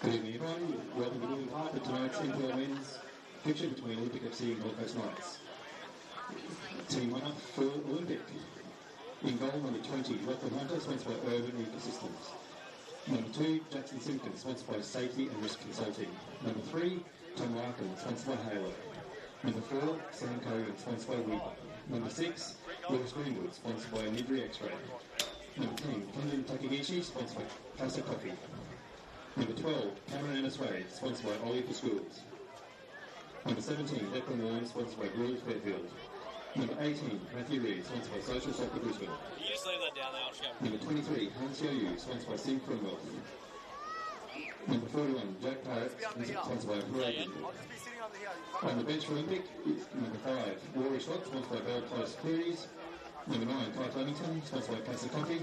Good evening, everyone. Welcome to William Park for tonight's NPL men's fixture between Olympic FC and Gold Coast Knights. Team 1 up for Olympic. In goal, number 20, Declan Warnes, sponsored by Urban Ecosystems. Number 2, Jackson Simpkins, sponsored by Safety and Risk Consulting. Number 3, Tom Larkin, sponsored by Halo. Number 4, Sam Cogan, sponsored by Weaver. Number 6, Lewis Greenwood, sponsored by Midri X-Ray. Number 10, Kendon Takagishi, sponsored by Casa Coffee. Number 12, Cameron Ennis Wade, sponsored by Ollie for Schools. Number 17, Declan Warnes, sponsored by Rural Fairfield. Number 18, Matthew Reed, sponsored by Social Soccer Brisbane. You just leave that down there, I'll just go. Number 23, Hans Yu, sponsored by Sim Cromwell. Number 41, Jack Parrott, sponsored by Horizon. On the bench for Olympic, number 5, Rory Scott, sponsored by Bell Close Queries. Number 9, Kai Flemington, sponsored by Casa Coffee.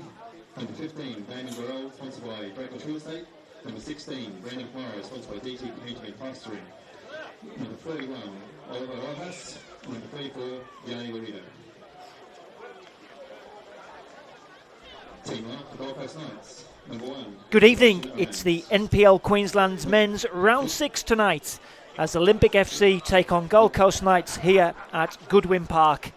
Number 15, Damon Burrell, sponsored by Breakfast Real Estate. Number 16, Brandon Morrow, sponsored by DT Painting and Plastering. Number 31, Oliver Rojas. Number 34, Gianni Lorino. Team 1 for Gold Coast Knights. Number 1. Good evening. It's the NPL Queensland's men's round 6 tonight as Olympic FC take on Gold Coast Knights here at Goodwin Park.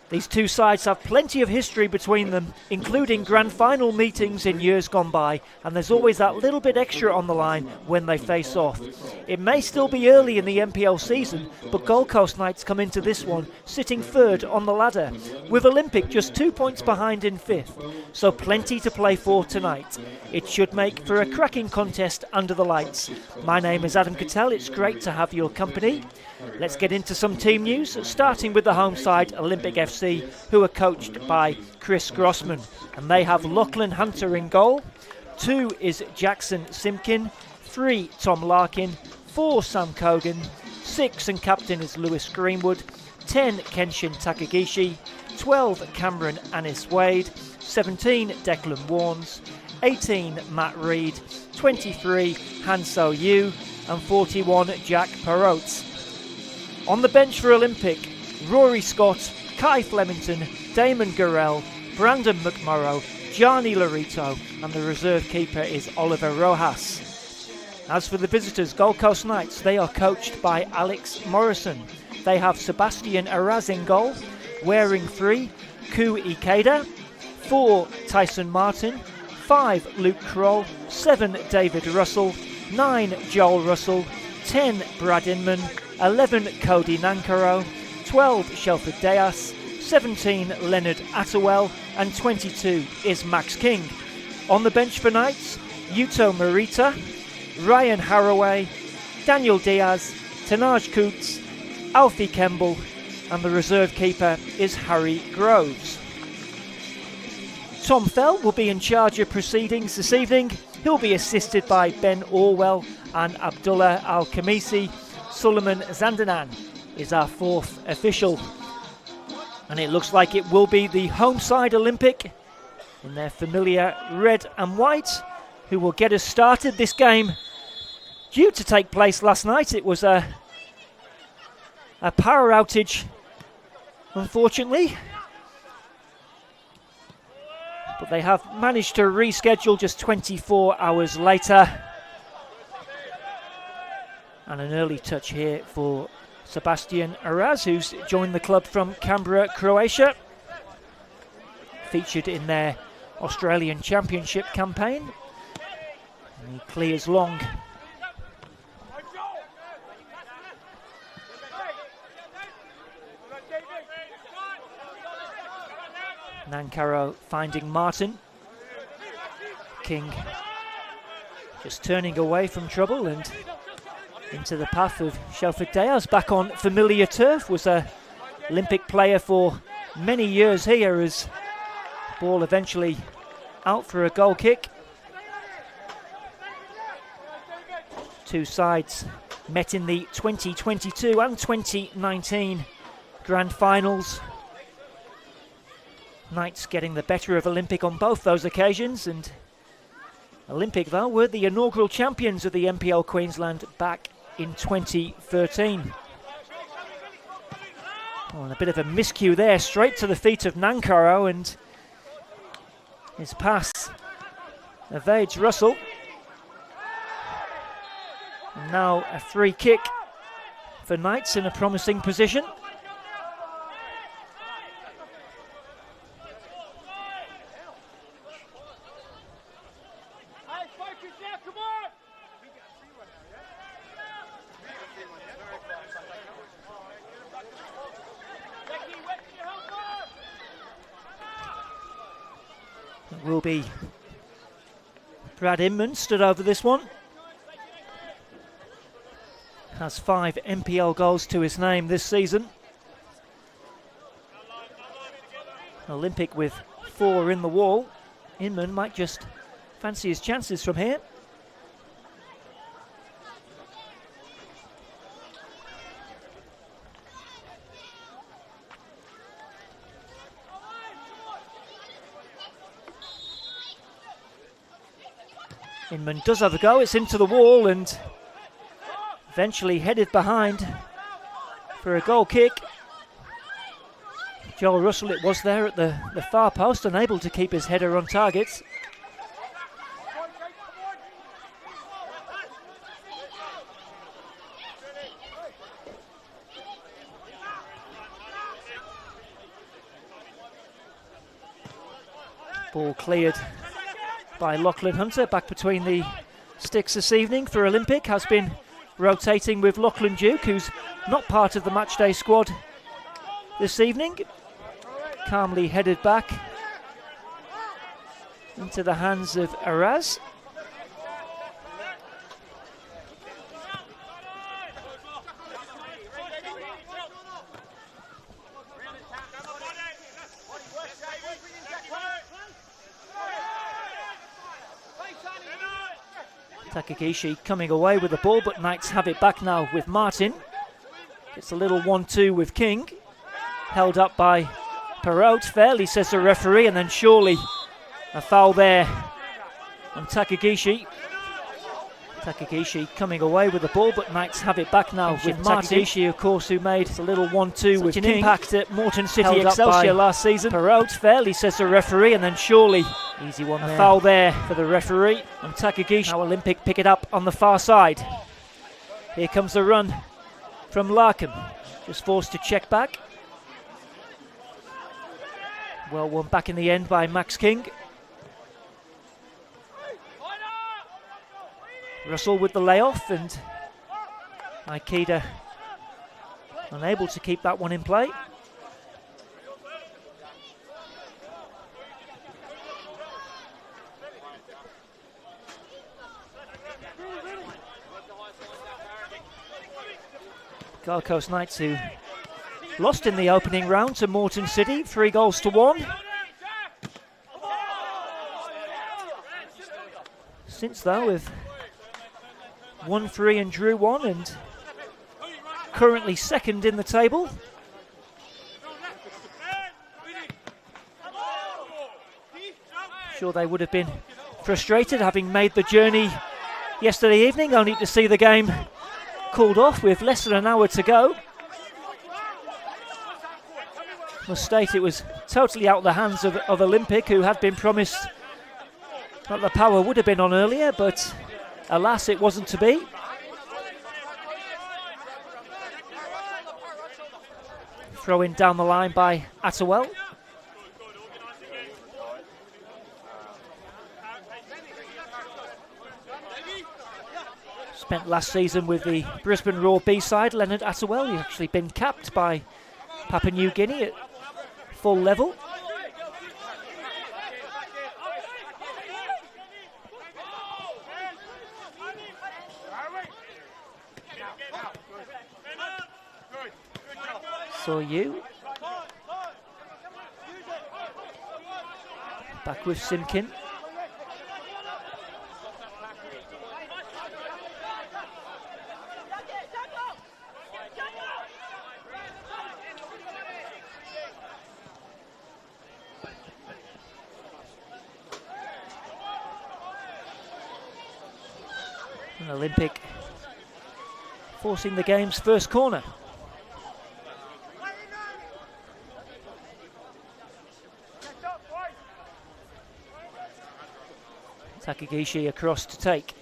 These two sides have plenty of history between them, including grand final meetings in years gone by, and there's always that little bit extra on the line when they face off. It may still be early in the NPL season, but Gold Coast Knights come into this one sitting third on the ladder, with Olympic just 2 points behind in fifth, so plenty to play for tonight. It should make for a cracking contest under the lights. My name is Adam Cattell, it's great to have your company. Let's get into some team news, starting with the home side, Olympic FC, who are coached by Chris Grossman. And they have Lachlan Hunter in goal. 2 is Jackson Simpkin. 3, Tom Larkin. 4, Sam Cogan. 6, and captain is Lewis Greenwood. 10, Kenshin Takagishi. 12, Cameron Ennis Wade. 17, Declan Warnes. 18, Matt Reed. 23, Hanso Yu. And 41, Jack Parrott. On the bench for Olympic, Rory Scott, Kai Flemington, Damon Gurrell, Brandon McMorrow, Gianni Lorito, and the reserve keeper is Oliver Rojas. As for the visitors, Gold Coast Knights, they are coached by Alex Morrison. They have Sebastian Araz in goal, wearing 3, Ku Ikeda, 4, Tyson Martin, 5, Luke Kroll, 7, David Russell, 9, Joel Russell, 10, Brad Inman, 11, Cody Nankaro, 12, Shelford Deas, 17, Leonard Attewell, and 22 is Max King. On the bench for Knights, Yuto Morita, Ryan Haraway, Daniel Diaz, Tanaj Coots, Alfie Kemble, and the reserve keeper is Harry Groves. Tom Fell will be in charge of proceedings this evening. He'll be assisted by Ben Orwell and Abdullah Al-Khamisi. Suleiman Zandanan is our 4th official. And it looks like it will be the home side Olympic in their familiar red and white who will get us started. This game due to take place last night. It was a power outage, unfortunately. But they have managed to reschedule just 24 hours later. And an early touch here for Sebastian Araz, who's joined the club from Canberra, Croatia. Featured in their Australian Championship campaign. And he clears long. Nankaro finding Martin. King just turning away from trouble and into the path of Shelford Deas. Back on familiar turf, was a Olympic player for many years here, as ball eventually out for a goal kick. Two sides met in the 2022 and 2019 grand finals. Knights getting the better of Olympic on both those occasions, and Olympic though were the inaugural champions of the NPL Queensland back in 2013. Oh, and a bit of a miscue there, straight to the feet of Nankaro, and his pass evades Russell. And now a free kick for Knights in a promising position. It will be Brad Inman stood over this one. Has 5 NPL goals to his name this season. Olympic with 4 in the wall. Inman might just fancy his chances from here. Inman does have a go, it's into the wall and eventually headed behind for a goal kick. Joel Russell, it was there at the far post, unable to keep his header on target. Ball cleared by Lachlan Hunter, back between the sticks this evening for Olympic. Has been rotating with Lachlan Duke, who's not part of the matchday squad this evening. Calmly headed back into the hands of Araz. Takagishi coming away with the ball, but Knights have it back now with Martin. Gets a little 1-2 with King. Held up by Perrault. Fairly, says the referee, and then surely a foul there on Takagishi. Takagishi coming away with the ball, but Knights have it back now with Martin. Takagishi, of course, who made a little 1-2 with an King. Impact at Morton City Excelsior last season. Perrault. Fairly, says the referee, and then surely easy one there. A foul there for the referee on Takagishi. Now Olympic pick it up on the far side. Here comes the run from Larkham. Just forced to check back. Well won back in the end by Max King. Russell with the layoff, and Aikida unable to keep that one in play. Gold Coast Knights, who lost in the opening round to Morton City, 3-1. Since though, we've won 3 and drew 1, and currently second in the table. Sure, they would have been frustrated having made the journey yesterday evening, only to see the game called off with less than an hour to go. Must state it was totally out of the hands of Olympic, who had been promised that the power would have been on earlier, but alas, it wasn't to be. Throw in down the line by Attewell. Spent last season with the Brisbane Roar B-side, Leonard Attewell. He's actually been capped by Papua New Guinea at full level. So you back with Simkin. And Olympic forcing the game's first corner. Takagishi across to take.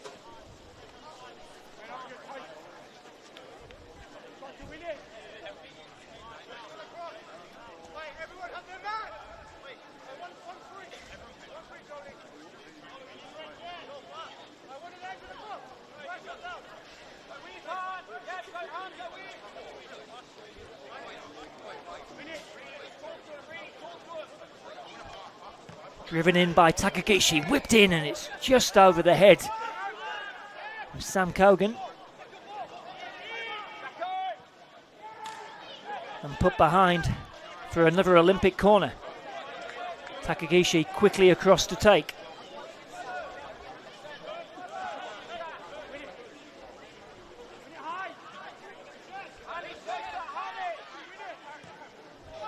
Driven in by Takagishi, whipped in, and it's just over the head of Sam Cogan. And put behind for another Olympic corner. Takagishi quickly across to take.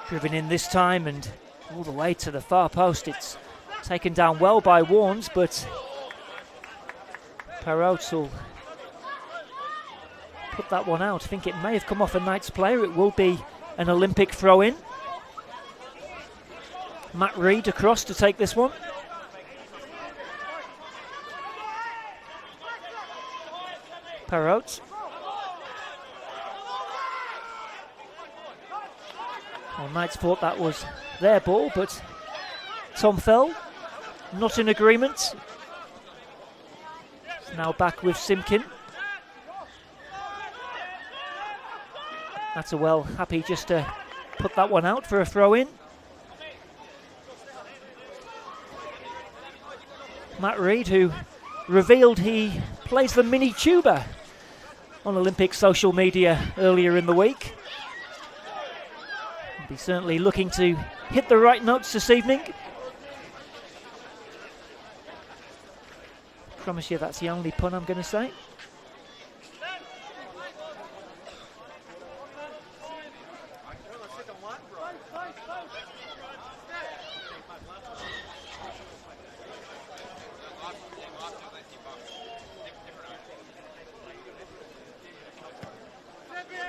Driven in this time and all the way to the far post. It's taken down well by Warnes, but Parrot will put that one out. I think it may have come off a Knights player. It will be an Olympic throw-in. Matt Reed across to take this one. Parrot. Well, Knights thought that was their ball, but Tom Fell not in agreement. It's now back with Simkin. Atterwell happy just to put that one out for a throw-in. Matt Reed, who revealed he plays the mini tuba on Olympic social media earlier in the week. He's certainly looking to hit the right notes this evening. Promise you that's the only pun I'm going to say.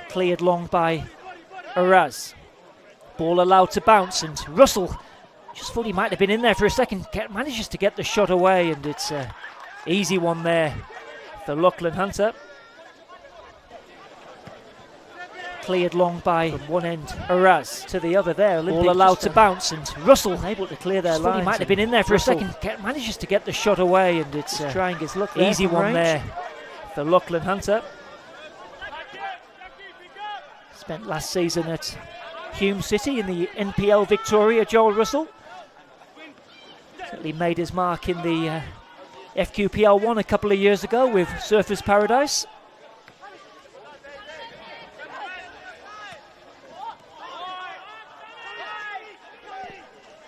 Cleared long by Araz. Ball allowed to bounce, and Russell just thought he might have been in there for a second. Manages to get the shot away, and it's an easy one there for Lachlan Hunter. Cleared long by from one end Araz to the other there. Ball allowed to bounce, and Russell able to clear their line. He might have been in there for a second. Manages to get the shot away, and it's trying his luck. Easy one there for Lachlan Hunter. Spent last season at Hume City in the NPL Victoria, Joel Russell. Certainly made his mark in the FQPL 1 a couple of years ago with Surfers Paradise.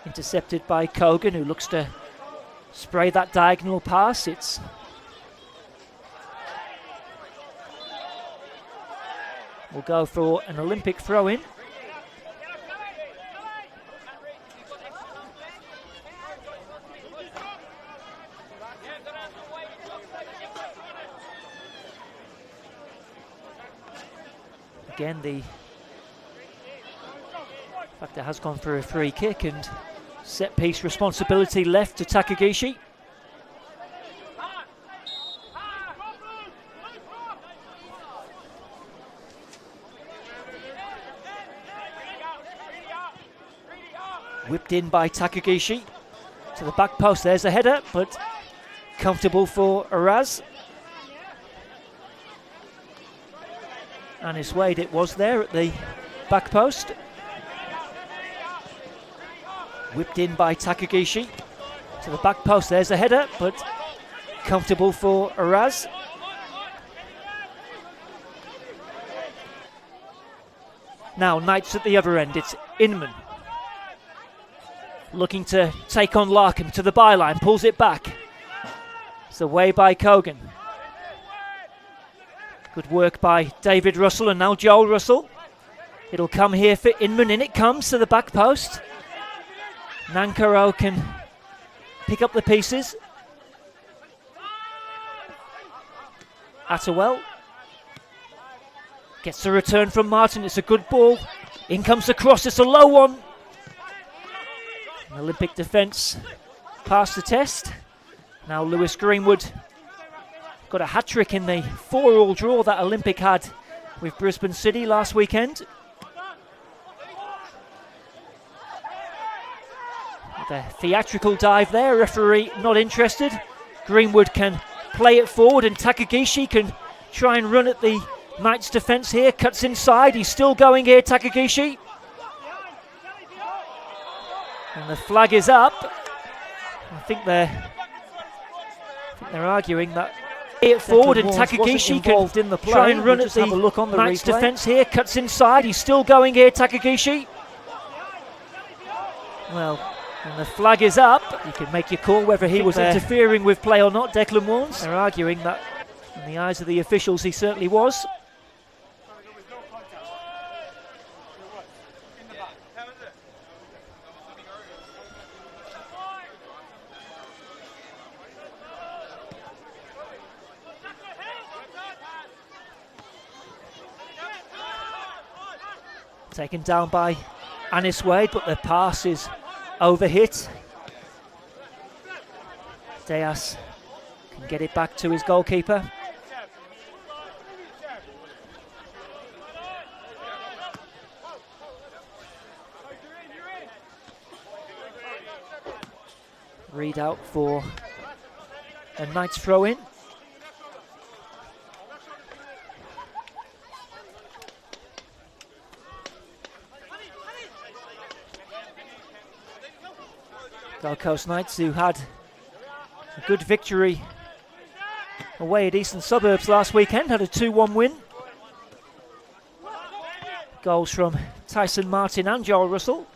Intercepted by Cogan, who looks to spray that diagonal pass. It's will go for an Olympic throw-in. Again, the factor has gone for a free kick, and set piece responsibility left to Takagishi. Whipped in by Takagishi to the back post. There's a header, but comfortable for Araz. Anis Wade it was there at the back post. Whipped in by Takagishi to the back post. There's a header, but comfortable for Araz. Now Knights at the other end. It's Inman looking to take on Larkham to the byline, pulls it back. It's away by Cogan. Good work by David Russell, and now Joel Russell. It'll come here for Inman, in it comes to the back post. Nankaro can pick up the pieces. Atterwell gets the return from Martin, it's a good ball. In comes the cross, it's a low one. Olympic defence passed the test. Now Lewis Greenwood got a hat-trick in the 4-all draw that Olympic had with Brisbane City last weekend. The theatrical dive there, referee not interested. Greenwood can play it forward, and Takagishi can try and run at the Knights' defence here. Cuts inside. He's still going here, Takagishi. And the flag is up. I think they're arguing that. It forward, and Takagishi can in the play. try and run at the Knights' defence here. Cuts inside. He's still going here, Takagishi. Well, and the flag is up. You can make your call whether he was interfering with play or not, Declan Warnes. They're arguing that in the eyes of the officials he certainly was. Taken down by Anis Wade, but the pass is overhit. Deas can get it back to his goalkeeper. Read out for a Knights throw-in. Gold Coast Knights, who had a good victory away at Eastern Suburbs last weekend, had a 2-1 win. Goals from Tyson Martin and Joel Russell.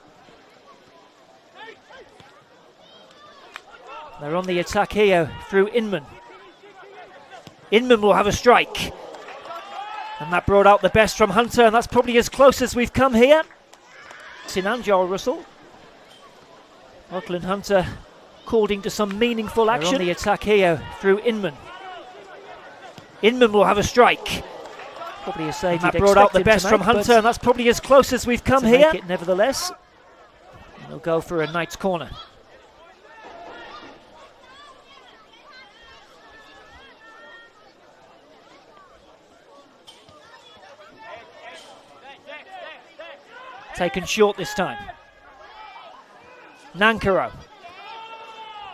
They're on the attack here through Inman. Inman will have a strike. And that brought out the best from Hunter, and that's probably as close as we've come here. And Joel Russell. Lachlan Hunter called into some meaningful action. They're on the attack here through Inman. Inman will have a strike. Probably a save. That brought out the best from Hunter, and that's probably as close as we've come here. It nevertheless. And they'll go for a Knights corner. Taken short this time. Nankaro.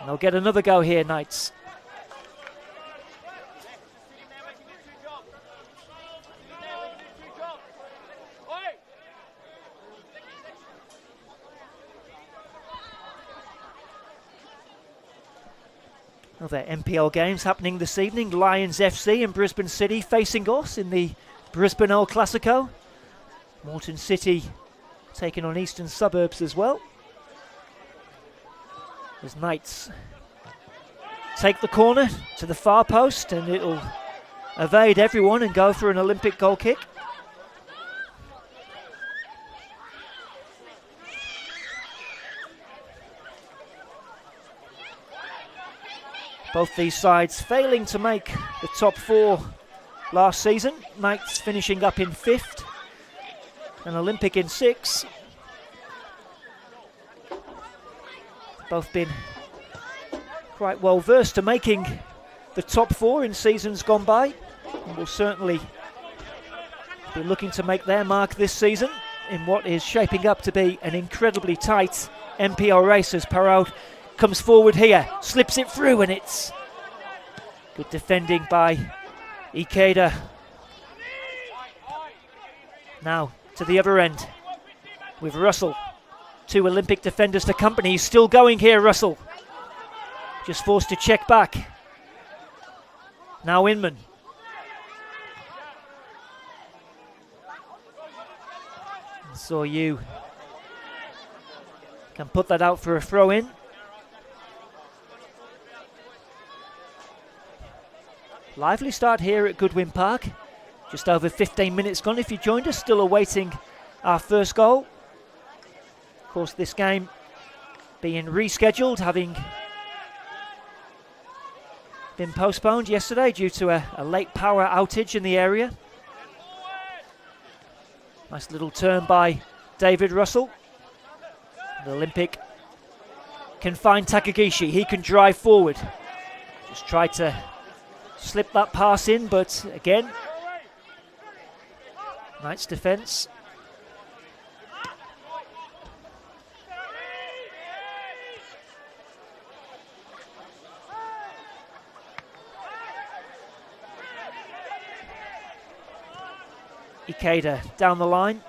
And they'll get another go here, Knights. Other NPL games happening this evening. Lions FC and Brisbane City facing us in the Brisbane El Clasico. Moreton City taking on Eastern Suburbs as well. As Knights take the corner to the far post, and it'll evade everyone and go for an Olympic goal kick. Both these sides failing to make the top four last season. Knights finishing up in 5th, and Olympic in 6th. Both been quite well versed to making the top 4 in seasons gone by, and will certainly be looking to make their mark this season in what is shaping up to be an incredibly tight NPL race. As Parod comes forward here, slips it through, and it's good defending by Ikeda. Now to the other end with Russell. 2 Olympic defenders to company. He's still going here, Russell. Just forced to check back. Now Inman. So you can put that out for a throw in. Lively start here at Goodwin Park. Just over 15 minutes gone. If you joined us, still awaiting our first goal. Of course, this game being rescheduled, having been postponed yesterday due to a late power outage in the area. Nice little turn by David Russell. The Olympic can find Takagishi. He can drive forward. Just tried to slip that pass in, but again, Knights defence. Ikeda down the line.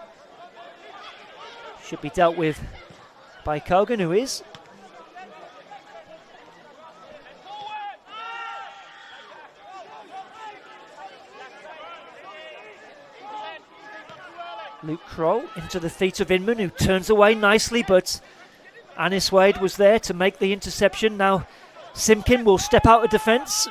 Should be dealt with by Kogan, who is. Luke Kroll into the feet of Inman, who turns away nicely, but Anis Wade was there to make the interception. Now Simkin will step out of defence.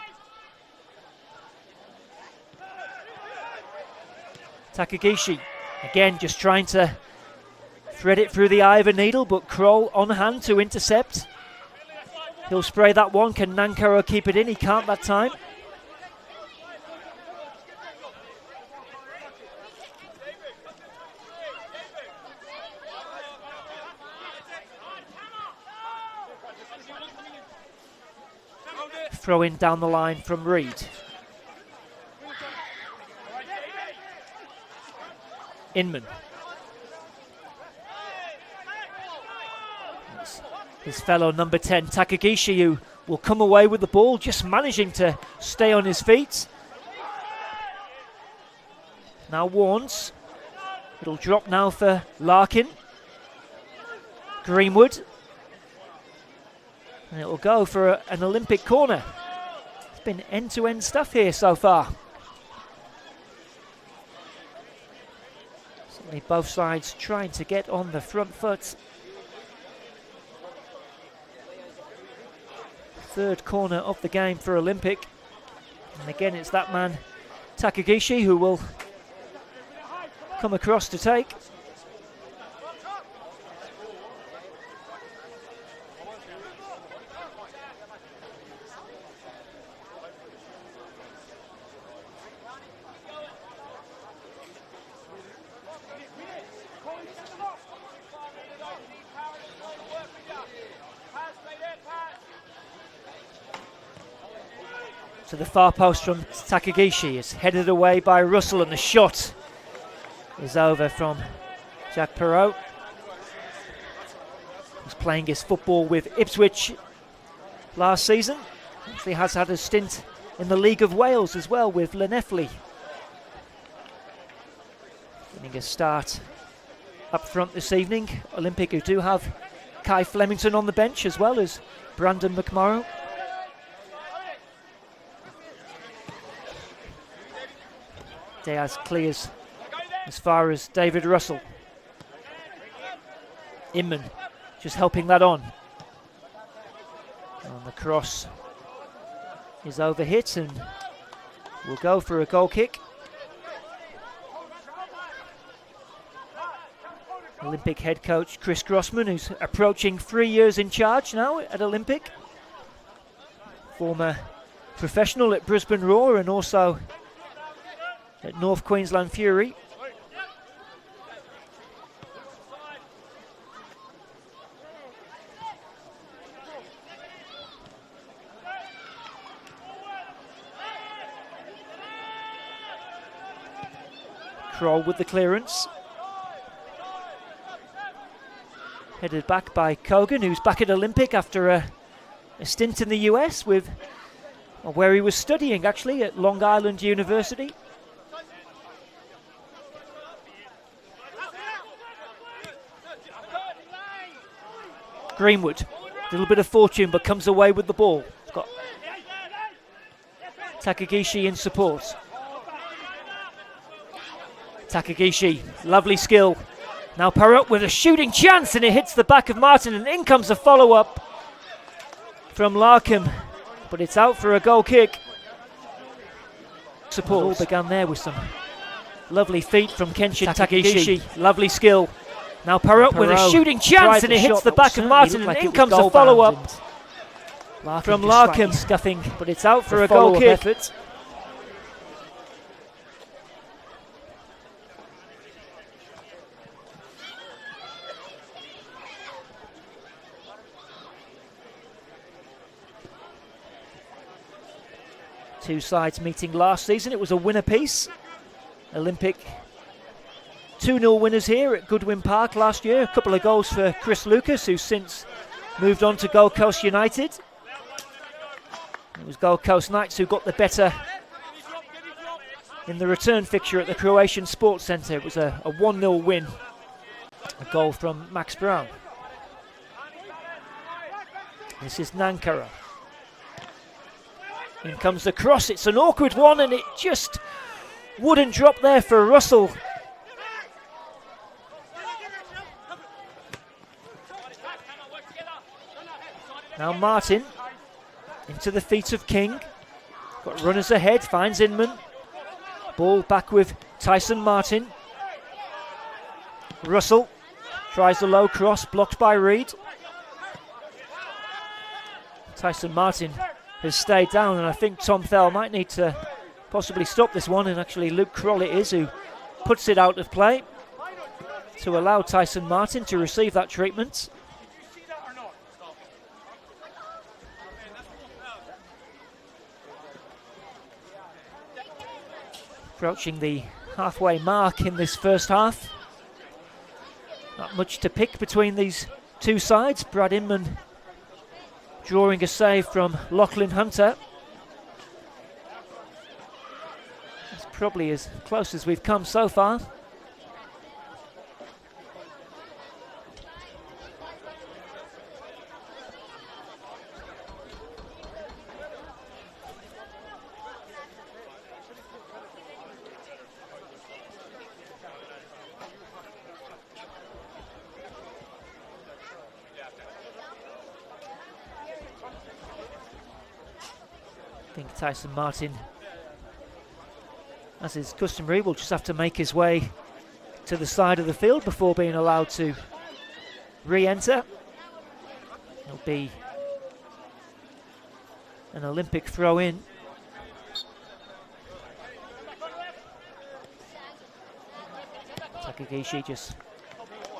Takagishi, again, just trying to thread it through the eye of a needle, but Kroll on hand to intercept. He'll spray that one. Can Nankoro keep it in? He can't that time. Throw in down the line from Reed. Inman. His fellow number 10, Takagishi, who will come away with the ball, just managing to stay on his feet. Now Warnes. It'll drop now for Larkin. Greenwood. And it'll go for an Olympic corner. It's been end-to-end stuff here so far. Certainly both sides trying to get on the front foot. Third corner of the game for Olympic. And again, it's that man, Takagishi, who will come across to take. To the far post from Takagishi, is headed away by Russell, and the shot is over from Jacques Perrault. He's playing his football with Ipswich last season. Actually has had a stint in the League of Wales as well with Llanelli. Getting a start up front this evening. Olympic, who do have Kai Flemington on the bench as well as Brandon McMorrow. Diaz clears as far as David Russell. Inman just helping that on. And the cross is overhit and will go for a goal kick. Olympic head coach Chris Grossman, who's approaching 3 years in charge now at Olympic. Former professional at Brisbane Roar and also at North Queensland Fury. Kroll with the clearance. Headed back by Kogan, who's back at Olympic after a stint in the US with, where he was studying actually at Long Island University. Greenwood, a little bit of fortune, but comes away with the ball. It's got Takagishi in support. Takagishi, lovely skill. Now Perrault with a shooting chance, and it hits the back of Martin, and in comes a follow-up from Larkham, but it's out for a goal kick. Support all began there with some lovely feet from Kenshin Takagishi. Lovely skill. Now Perrault with a shooting chance, and it hits the back of Martin, and in comes a follow-up from Larkham, scuffing, but it's out for a goal kick. Effort. Two sides meeting last season. It was a winner piece. Olympic 2-0 winners here at Goodwin Park last year. A couple of goals for Chris Lucas, who's since moved on to Gold Coast United. It was Gold Coast Knights who got the better in the return fixture at the Croatian Sports Centre. It was a 1-0 win. A goal from Max Brown. This is Nankara. In comes the cross. It's an awkward one and it just wouldn't drop there for Russell. Now Martin into the feet of King. Got runners ahead, finds Inman. Ball back with Tyson Martin. Russell tries the low cross, blocked by Reed. Tyson Martin has stayed down, and I think Tom Thel might need to possibly stop this one, and actually Luke Kroll it is who puts it out of play to allow Tyson Martin to receive that treatment. Approaching the halfway mark in this first half. Not much to pick between these two sides. Brad Inman drawing a save from Lachlan Hunter. It's probably as close as we've come so far. I think Tyson Martin, as is customary, will just have to make his way to the side of the field before being allowed to re-enter. It'll be an Olympic throw-in. Takagishi just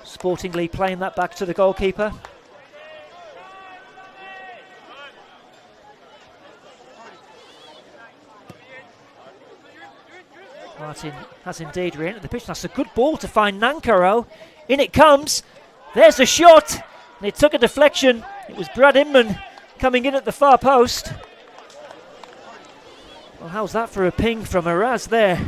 sportingly playing that back to the goalkeeper. Martin has indeed re-entered the pitch. That's a good ball to find Nankaro. In it comes. There's a shot. And it took a deflection. It was Brad Inman coming in at the far post. Well, how's that for a ping from Araz there?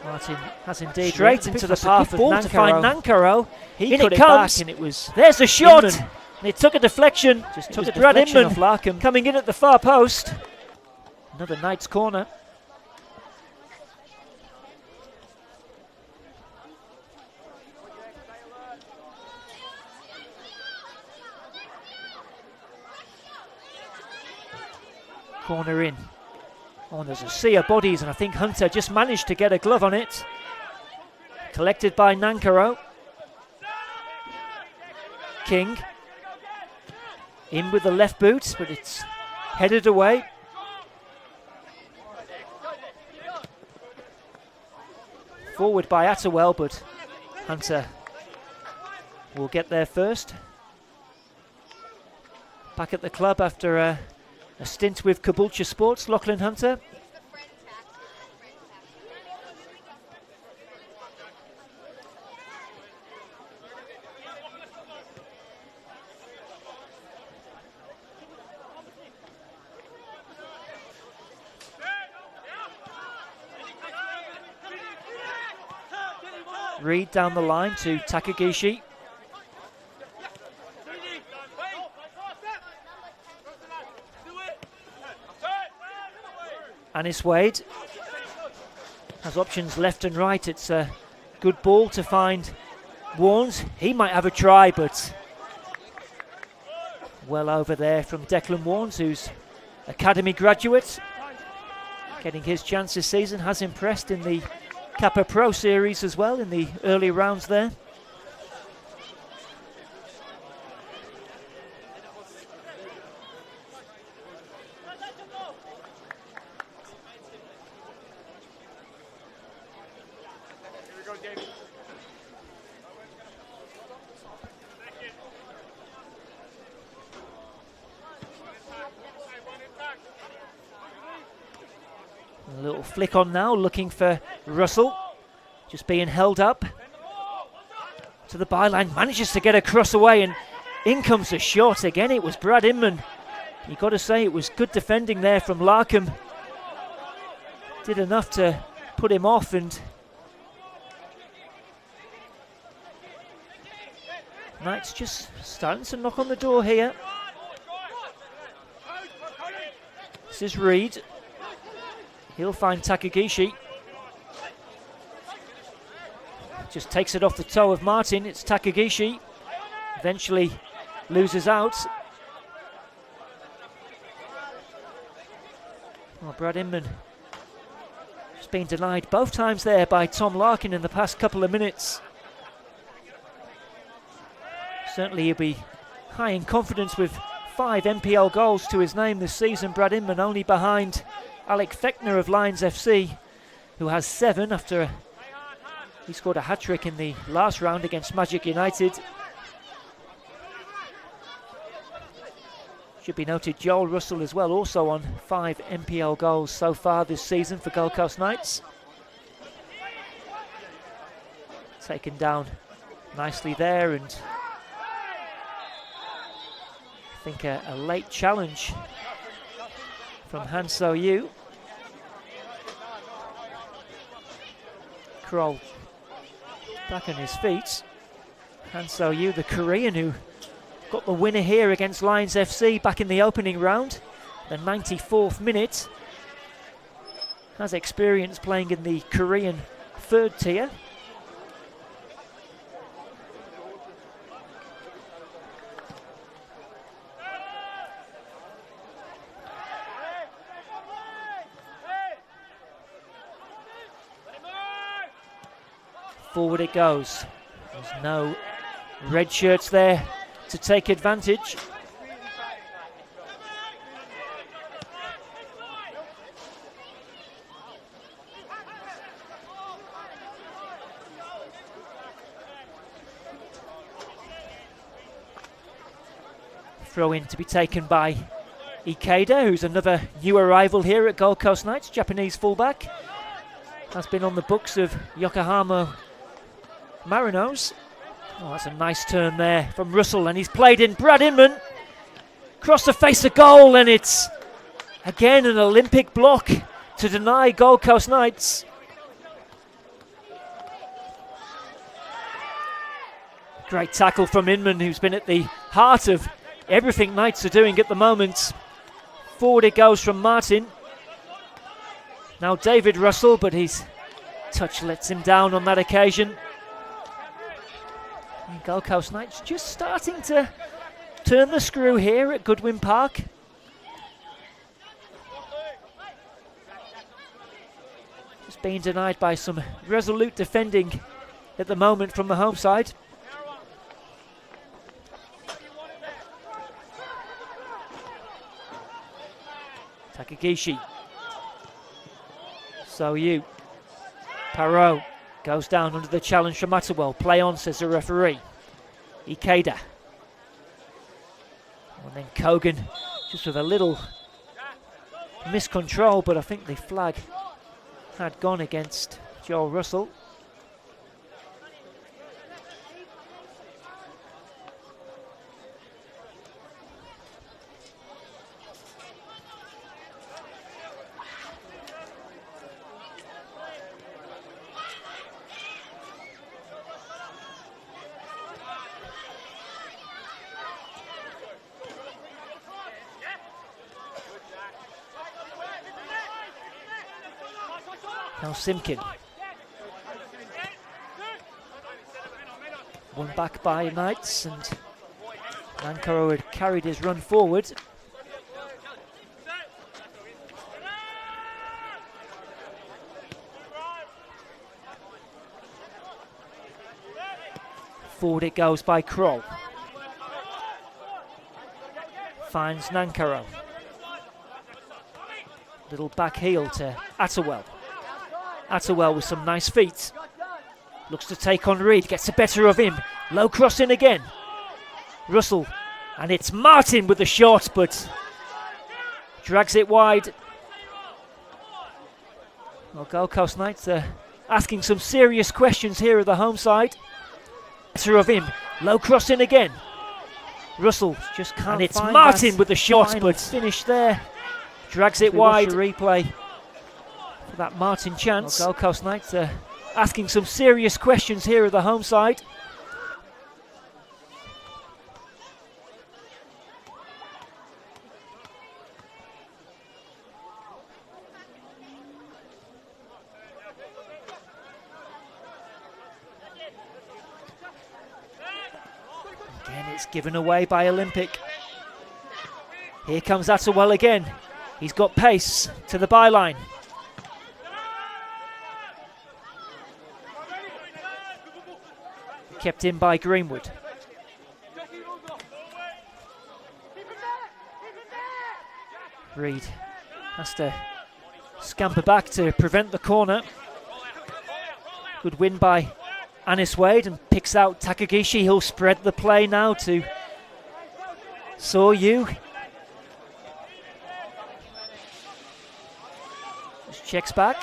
Martin has indeed straight into the path of Nankaro. To find Nankaro. He cut it back and it was. There's a shot. Inman. And it took a deflection. Just took a Brad Inman off Larkham coming in at the far post. Another Knights corner. Corner in. Oh, and there's a sea of bodies, and I think Hunter just managed to get a glove on it. Collected by Nankaro. King. In with the left boot, but it's headed away. Forward by Attewell, but Hunter will get there first. Back at the club after a stint with Caboolture Sports, Lachlan Hunter. Reed down the line to Takagishi. Anis Wade has options left and right. It's a good ball to find Warnes. He might have a try, but well over there from Declan Warnes, who's academy graduate. Getting his chance this season, has impressed in the Kappa Pro Series as well in the early rounds there. A little flick on now, looking for Russell. Just being held up to the byline. Manages to get a cross away, and in comes a shot. Again, it was Brad Inman. You've got to say it was good defending there from Larkham. Did enough to put him off, and Knights just starting to knock on the door here. This is Reed. He'll find Takagishi. Just takes it off the toe of Martin. It's Takagishi. Eventually loses out. Well, Brad Inman just been denied both times there by Tom Larkin in the past couple of minutes. Certainly he'll be high in confidence with 5 NPL goals to his name this season. Brad Inman only behind Alec Fechner of Lions FC, who has 7 after he scored a hat-trick in the last round against Magic United. Should be noted Joel Russell as well, also on 5 NPL goals so far this season for Gold Coast Knights. Taken down nicely there, and I think a late challenge from Han So-yu. Kroll back on his feet. Han So-yu, the Korean who got the winner here against Lions FC back in the opening round, the 94th minute. Has experience playing in the Korean 3rd tier. Forward it goes. There's no red shirts there to take advantage. Throw in to be taken by Ikeda, who's another new arrival here at Gold Coast Knights, Japanese fullback. Has been on the books of Yokohama Marinos. Oh, that's a nice turn there from Russell, and he's played in. Brad Inman across the face of goal, and it's again an Olympic block to deny Gold Coast Knights. Great tackle from Inman, who's been at the heart of everything Knights are doing at the moment. Forward it goes from Martin. Now David Russell, but his touch lets him down on that occasion. And Gold Coast Knights just starting to turn the screw here at Goodwin Park. Just being denied by some resolute defending at the moment from the home side. Takagishi. So-yu. Parot goes down under the challenge from Matterwell. Play on, says the referee. Ikeda. And then Kogan just with a little miscontrol, but I think the flag had gone against Joel Russell. Now Simkin. Won back by Knights, and Nankoro had carried his run forward. Forward it goes by Kroll. Finds Nankoro. Little back heel to Atterwell. Atterwell with some nice feet. Looks to take on Reed, gets the better of him. Low cross in again. Russell, and it's Martin with the shot, but drags it wide. Well, Gold Coast Knights are asking some serious questions here at the home side. Better of him, low cross in again. Russell just can't, and it's Martin with the shot, but finish there. Drags it wide. Replay. for that Martin chance. Well, Gold Coast Knights asking some serious questions here at the home side. Again, it's given away by Olympic. Here comes Atterwell again. He's got pace to the byline. Kept in by Greenwood. Reed has to scamper back to prevent the corner. Good win by Anis Wade and picks out Takagishi. He'll spread the play now to Soryu. Just checks back.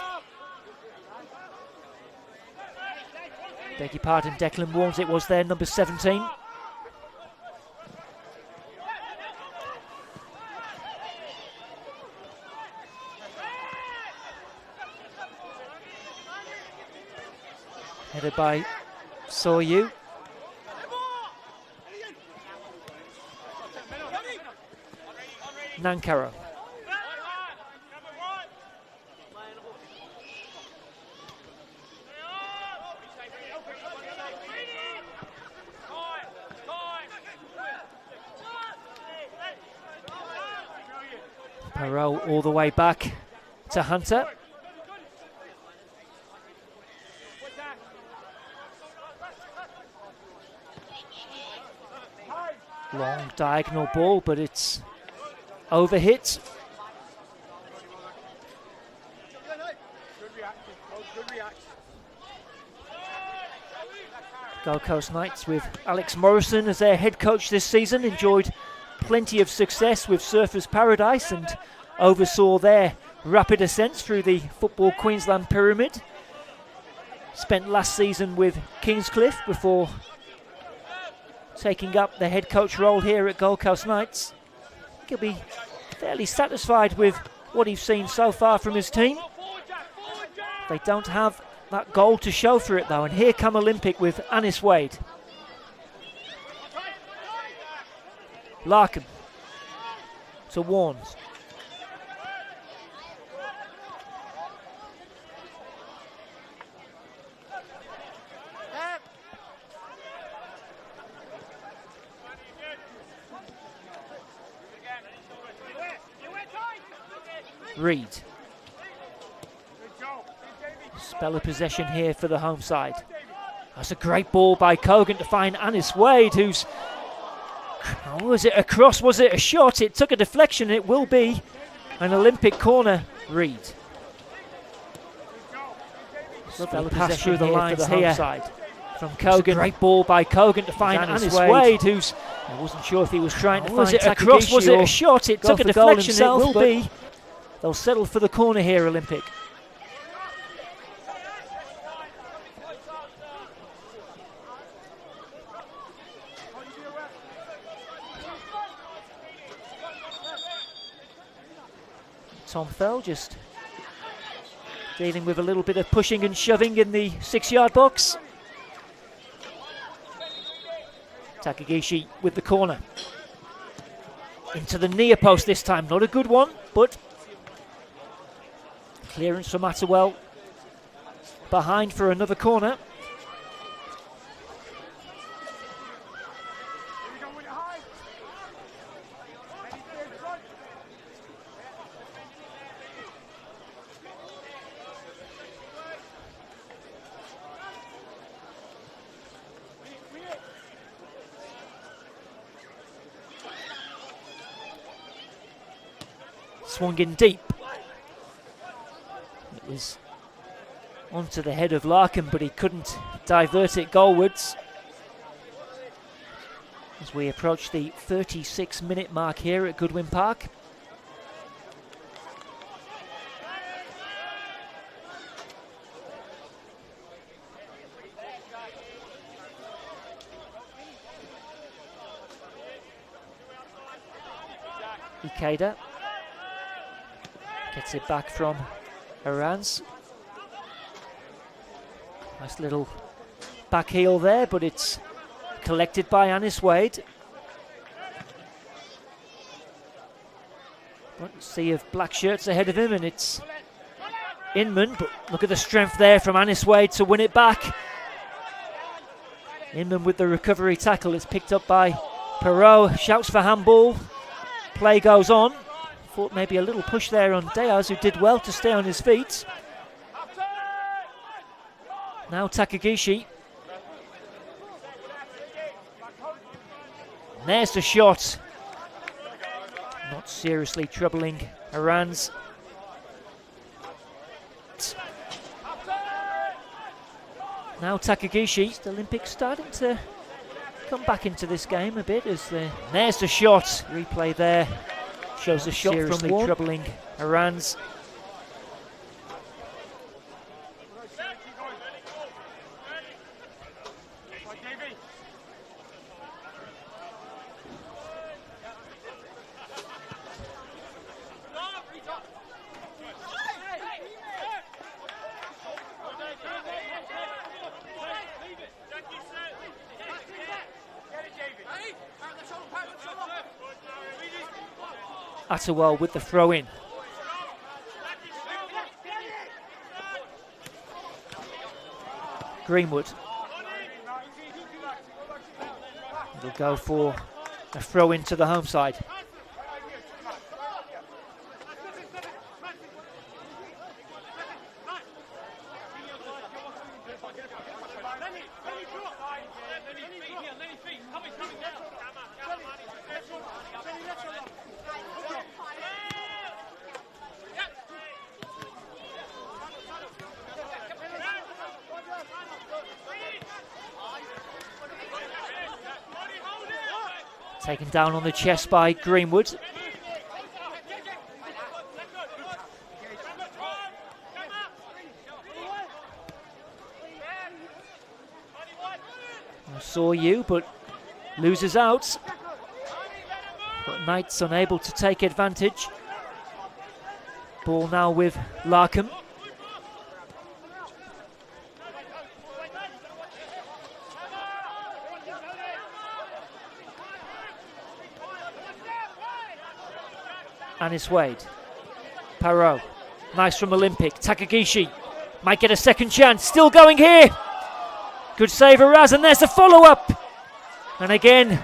Beg your pardon, Declan Warnes it was there, number 17. Headed by Soryu. Nankaro. Perot all the way back to Hunter. Long diagonal ball, but it's overhit. Gold Coast Knights with Alex Morrison as their head coach this season enjoyed plenty of success with Surfers Paradise and oversaw their rapid ascent through the Football Queensland pyramid. Spent last season with Kingscliff before taking up the head coach role here at Gold Coast Knights. He'll be fairly satisfied with what he's seen so far from his team. They don't have that goal to show for it though, and here come Olympic with Anis Wade. Larkin to Warnes. Reed. Spell of possession here for the home side. That's a great ball by Kogan to find Anis Wade, who's... Oh, was it a cross? Was it a shot? It took a deflection. It will be an Olympic corner. Reed. Spell of possession through the lines here side. From Kogan. Great ball by Kogan to find Anis Wade, who's... I wasn't sure if he was trying to find Was it a cross? Was it a shot? It took a deflection. It will be. They'll settle for the corner here, Olympic. Tom Fell just dealing with a little bit of pushing and shoving in the 6-yard box. Takagishi with the corner. Into the near post this time. Not a good one, but clearance from Atterwell. Behind for another corner. Swung in deep. It was onto the head of Larkin, but he couldn't divert it goalwards. As we approach the 36-minute mark here at Goodwin Park. Ikeda gets it back from Arans. Nice little back heel there, but it's collected by Anis Wade. Sea of black shirts ahead of him, and it's Inman, but look at the strength there from Anis Wade to win it back. Inman with the recovery tackle. It's picked up by Perot. Shouts for handball. Play goes on. Thought maybe a little push there on Diaz, who did well to stay on his feet. Now Takagishi. And there's the shot. Not seriously troubling Arans. Now Takagishi. The Olympics starting to come back into this game a bit. There's the shot. Replay there shows the shot from Warnes. Troubling Arans. Attawell with the throw in. Greenwood. It'll go for a throw in to the home side. Taken down on the chest by Greenwood. I saw you, but loses out. But Knight's unable to take advantage. Ball now with Larkham. Anis Wade. Perot. Nice from Olympic. Takagishi might get a second chance. Still going here. Good save, Araz, and there's the follow-up. And again,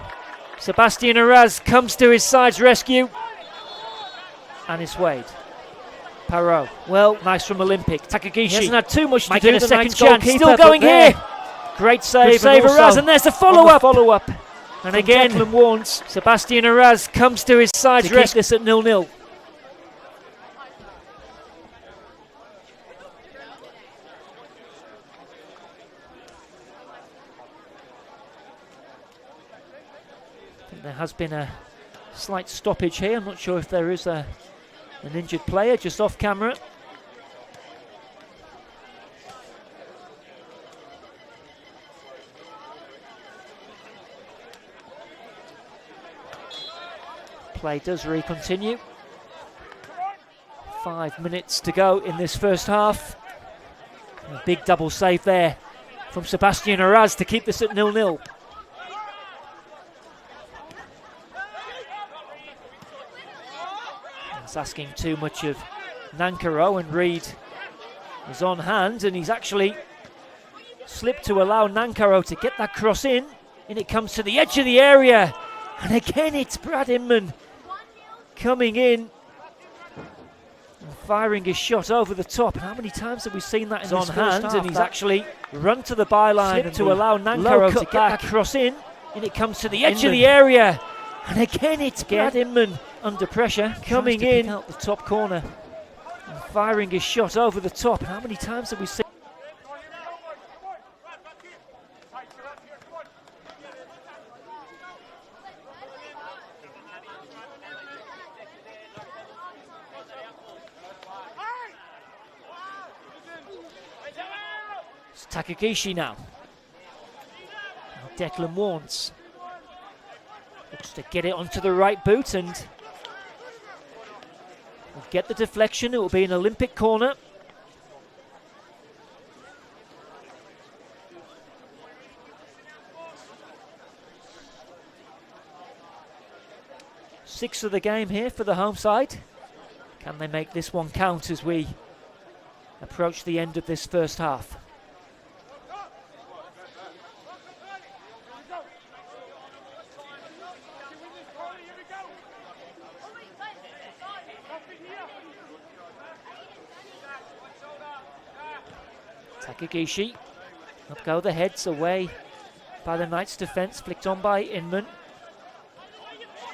Sebastian Araz comes to his side's rescue. Anis Wade. Perot. Well, nice from Olympic. Takagishi. He hasn't had too much to do. Get a second chance. Still going here. Great save. Good save, Araz, and there's the follow-up. And again, Declan Warnes. Sebastian Araz comes to his side to keep this at 0-0. I think there has been a slight stoppage here. I'm not sure if there is an injured player just off camera. Play does re-continue. 5 minutes to go in this first half. A big double save there from Sebastian Araz to keep this at 0-0. It's asking too much of Nankaro, and Reid is on hand, and he's actually slipped to allow Nankaro to get that cross in, and it comes to the edge of the area, and again it's Brad Inman coming in and firing his shot over the top. And how many times have we seen that in this first half? And he's actually run to the byline to allow Nankaro to get that cross in, and it comes to the edge of the area, and again it's Brad Inman under pressure coming in out the top corner and firing his shot over the top. And how many times have we seen Takagishi now. Declan Warnes looks to get it onto the right boot and will get the deflection. It will be an Olympic corner. 6 of the game here for the home side. Can they make this one count as we approach the end of this first half? Takagishi, up go the heads, away by the Knights' defence, flicked on by Inman.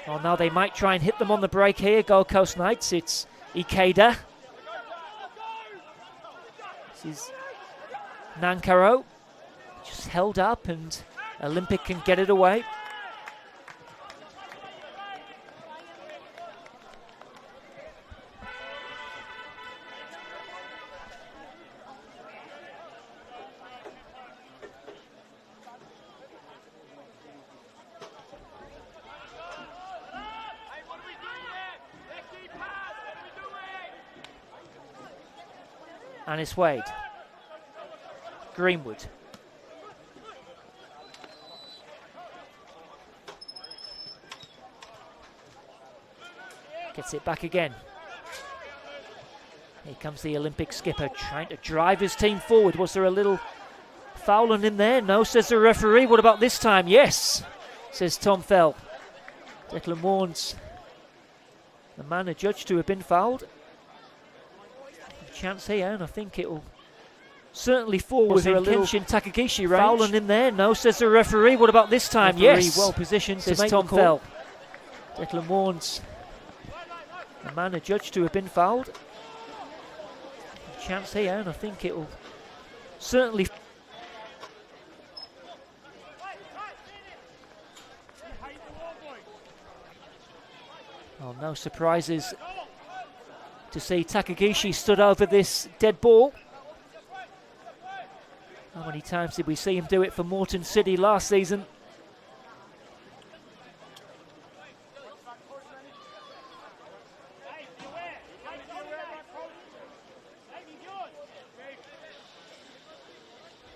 Oh, now they might try and hit them on the break here, Gold Coast Knights. It's Ikeda. This is Nankaro, just held up, and Olympic can get it away. And it's Wade. Greenwood. Gets it back again. Here comes the Olympic skipper trying to drive his team forward. Was there a little foul on him there? No, says the referee. What about this time? Yes, says Tom Fell. Declan Warnes, the man adjudged to have been fouled. Chance here, and I think it will certainly fall within Kenshin Takagishi range. Foul on him there. No, says the referee. What about this time? Referee yes, well positioned says to make Tom the call. Fell. Declan Warnes, the man adjudged to have been fouled. Chance here, and I think it will certainly. Oh, no surprises to see Takagishi stood over this dead ball. How many times did we see him do it for Morton City last season?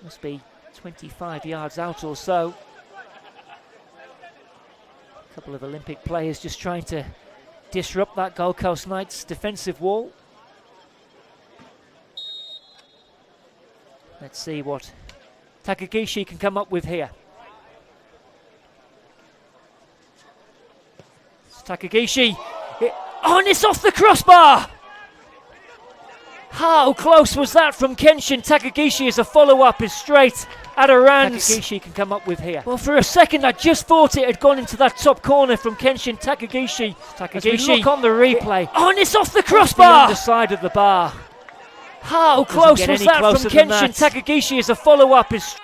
Must be 25 yards out or so. A couple of Olympic players just trying to disrupt that Gold Coast Knights defensive wall. Let's see what Takagishi can come up with here. It's Takagishi. And it's off the crossbar! How close was that from Kenshin Takagishi as a follow-up is straight at Aran's. Takagishi can come up with here. Well, for a second I just thought it had gone into that top corner from Kenshin Takagishi. Takagishi, look on the replay. And it's off the crossbar! The underside of the bar. How close was that from Kenshin Takagishi as a follow-up is...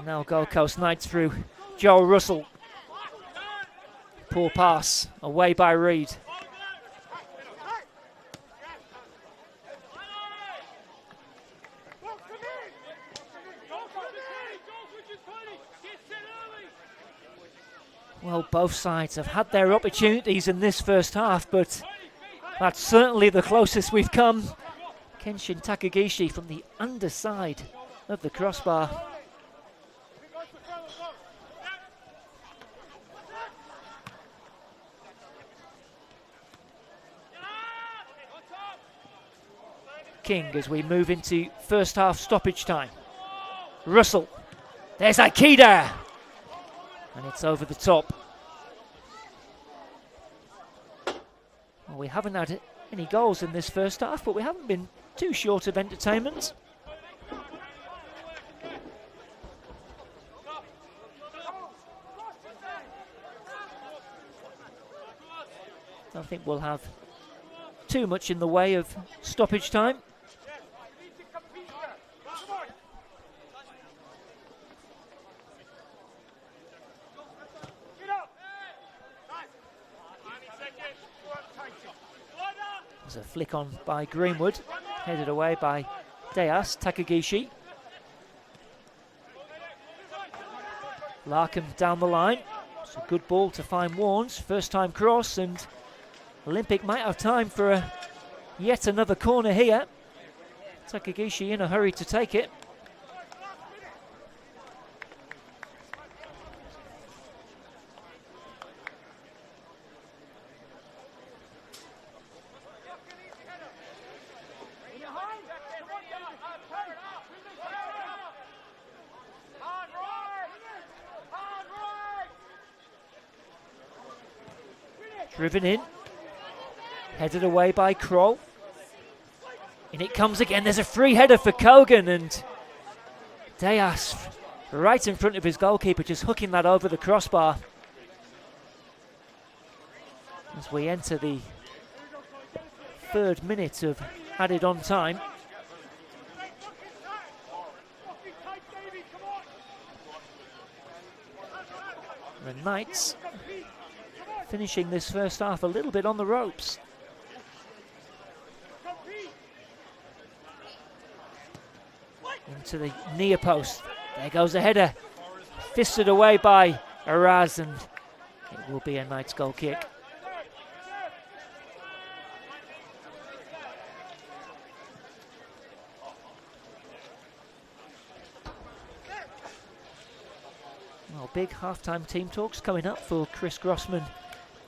Now Gold Coast Knights through Joel Russell. Poor pass, away by Reed. Well, both sides have had their opportunities in this first half, but that's certainly the closest we've come. Kenshin Takagishi from the underside of the crossbar. King as we move into first half stoppage time. Russell. There's Akida. And it's over the top. Well, we haven't had any goals in this first half, but we haven't been too short of entertainment. Don't think we'll have too much in the way of stoppage time. There's a flick on by Greenwood, headed away by Deas. Takagishi. Larkham down the line. It's a good ball to find Warnes. First time cross, and Olympic might have time for yet another corner here. Takagishi in a hurry to take it. Driven in. Headed away by Kroll. In it comes again. There's a free header for Kogan, and Dias right in front of his goalkeeper, just hooking that over the crossbar. As we enter the 3rd minute of added on time. The Knights finishing this first half a little bit on the ropes. Into the near post. There goes a header. Fisted away by Araz, and it will be a Knights goal kick. Well, big half-time team talks coming up for Chris Grossman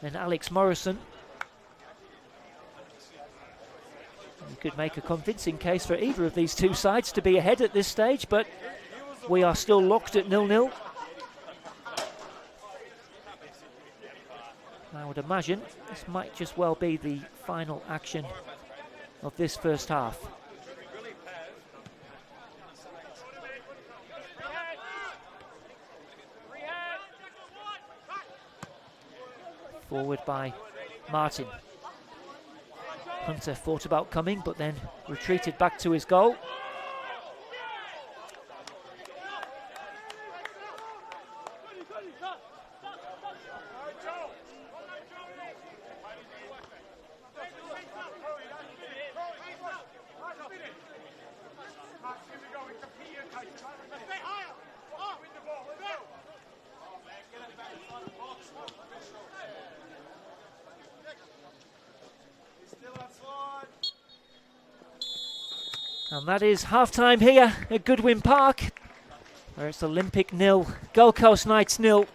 and Alex Morrison. You could make a convincing case for either of these two sides to be ahead at this stage, but we are still locked at 0-0. I would imagine this might just well be the final action of this first half. Forward by Martin. Hunter thought about coming, but then retreated back to his goal. And that is half-time here at Goodwin Park, where it's Olympic 0, Gold Coast Knights 0.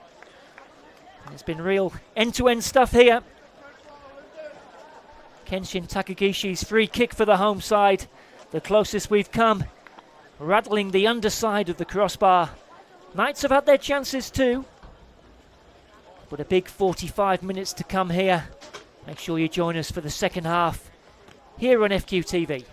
It's been real end-to-end stuff here. Kenshin Takagishi's free kick for the home side, the closest we've come, rattling the underside of the crossbar. Knights have had their chances too, but a big 45 minutes to come here. Make sure you join us for the second half here on FQTV.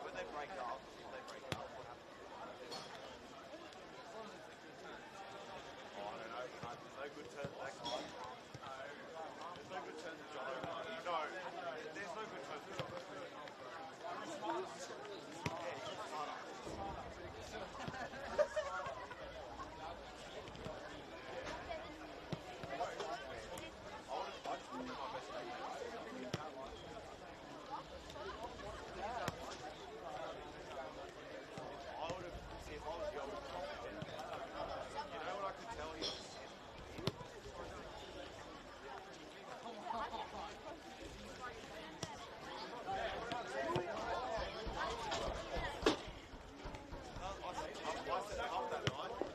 When they break up, what happens? Oh, I don't know. There's no good turn to that guy. There's no good turn to John. No, there's no good turn to John. Yeah, he's smarter. I just put my best day. I would have, see, if I was you, I would have dropped it. You know what I could tell you? I said up that night. I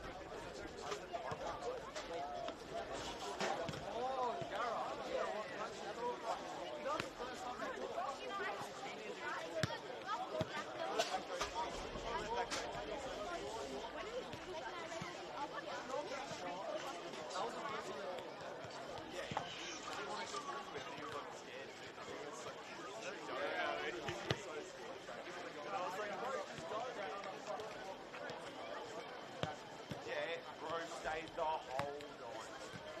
said up that night. Yeah, bro stayed the whole night.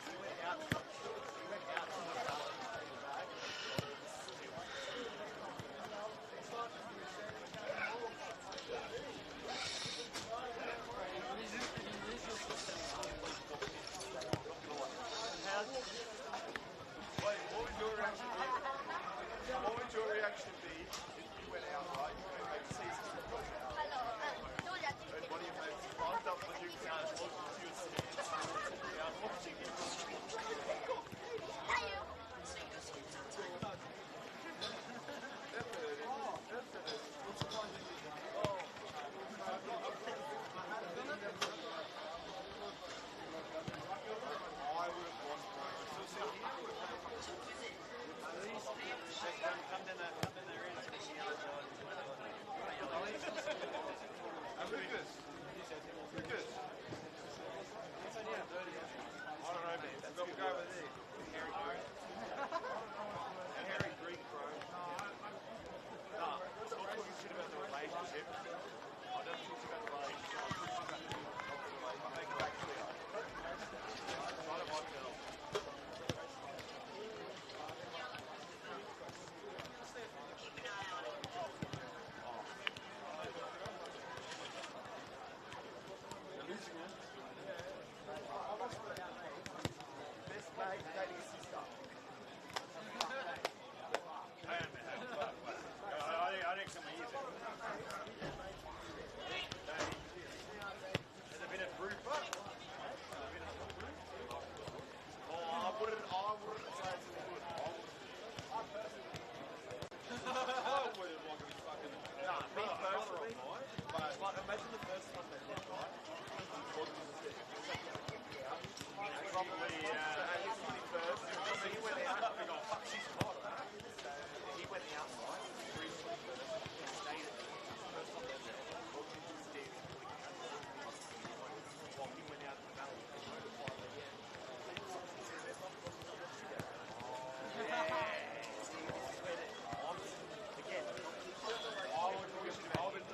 He went out to the back. Wait, what would your reaction be? What would your reaction be if you went out, right? You went back to see some goes out. And one of your mates climbed up the new couch, looked into your stance, and watching you. I would have lost my Come down there in and see the other side. Lucas. I don't know, man. We'll go over there. Harry Greek, bro. Nah, let's not talking shit about the relationship. I don't talk about the relationship. I'm talking about the relationship. I make it back clear. I don't like girls. Best mate dating his sister. I think some easy. There's a bit of proof. Oh, I wouldn't say it's good. I wouldn't want to be fucking. Nah, me personally. But like, imagine the first time they met, right? Probably, at his 21st. So he went out. They go, fuck, she's hot. So he went out, right? For his 21st. Stayed at the first time they met. Walked into his den. While he went out to the valley.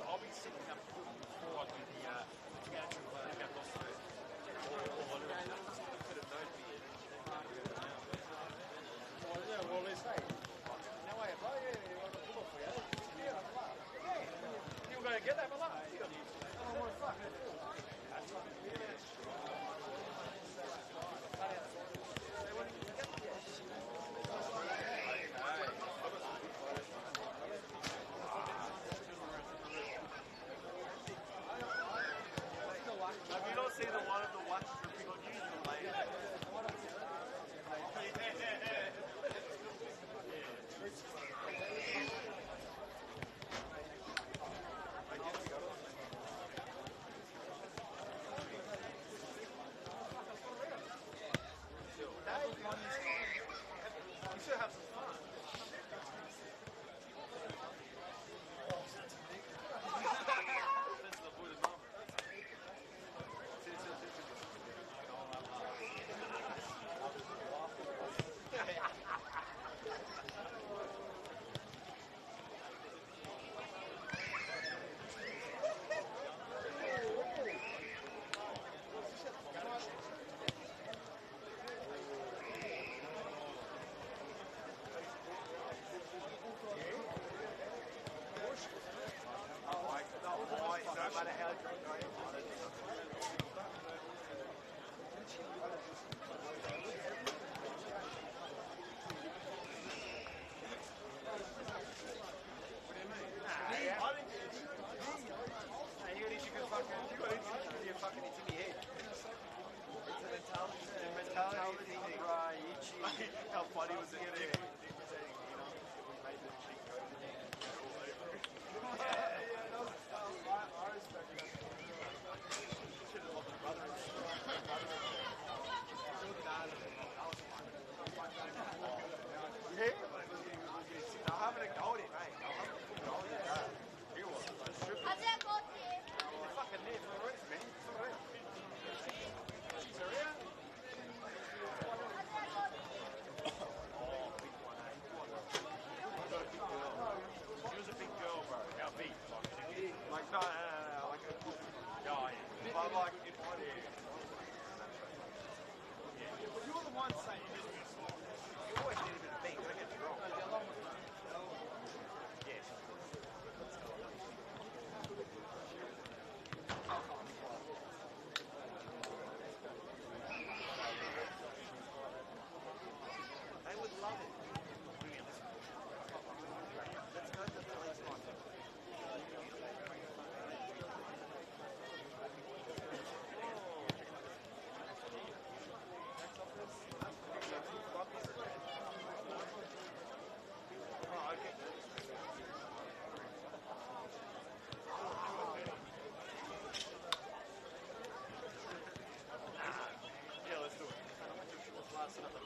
I'll be sitting up forward with the couch and got lost there. Could have known me. Well, let's say. No way, bro. Yeah, I'll pull up for you. Yeah, you're going to get that, but I don't want to fuck. That's Have you not seen the one of the watch dripping on you? The lane? You should have some fun. This is the food of mom. How funny was it? We made the cheat code. I respect that. Should have lost my brother. Yeah, I'm having a go at him, mate. I'm having a go at him. He was stripping. He's fucking near for the rest, man. Syria? She was a big girl, bro. How big? Like, no, like a guy. But like, in one ear. But you're the one saying you just get small. You always need a bit of beat, don't get me wrong. Yes. They would love it. Let's go to the police line. Oh, okay. Yeah, let's do it. Last another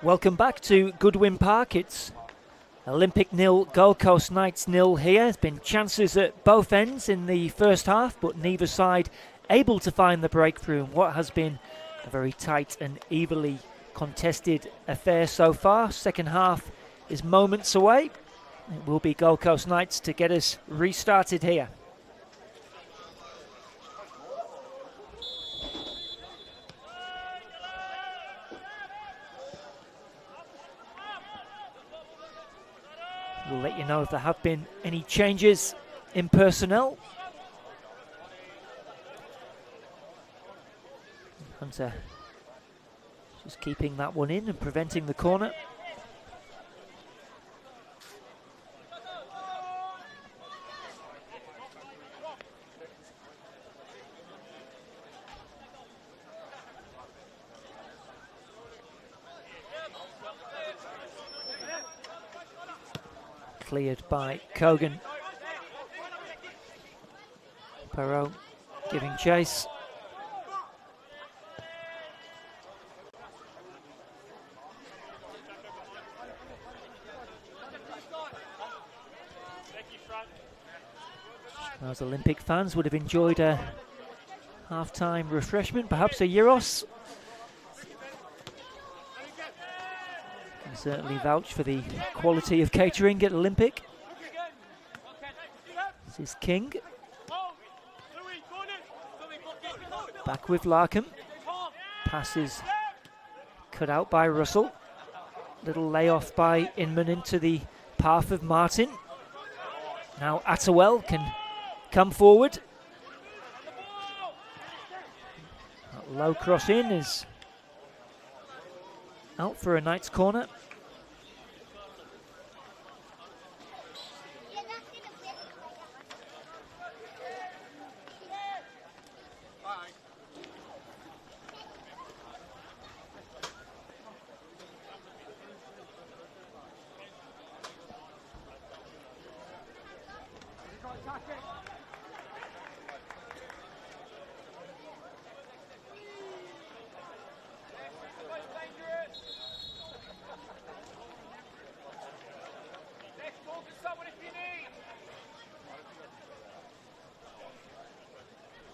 Welcome back to Goodwin Park. It's Olympic 0, Gold Coast Knights 0 here. There's been chances at both ends in the first half, but neither side able to find the breakthrough in what has been a very tight and evenly contested affair so far. Second half is moments away. It will be Gold Coast Knights to get us restarted here. We'll let you know if there have been any changes in personnel. Hunter just keeping that one in and preventing the corner. Cleared by Kogan. Perot giving chase. Those Olympic fans would have enjoyed a half-time refreshment, perhaps a gyros. Can certainly vouch for the quality of catering at Olympic. This is King. Back with Larkham. Passes cut out by Russell. Little layoff by Inman into the path of Martin. Now Attawell can come forward. That low cross in is out for a Knights corner.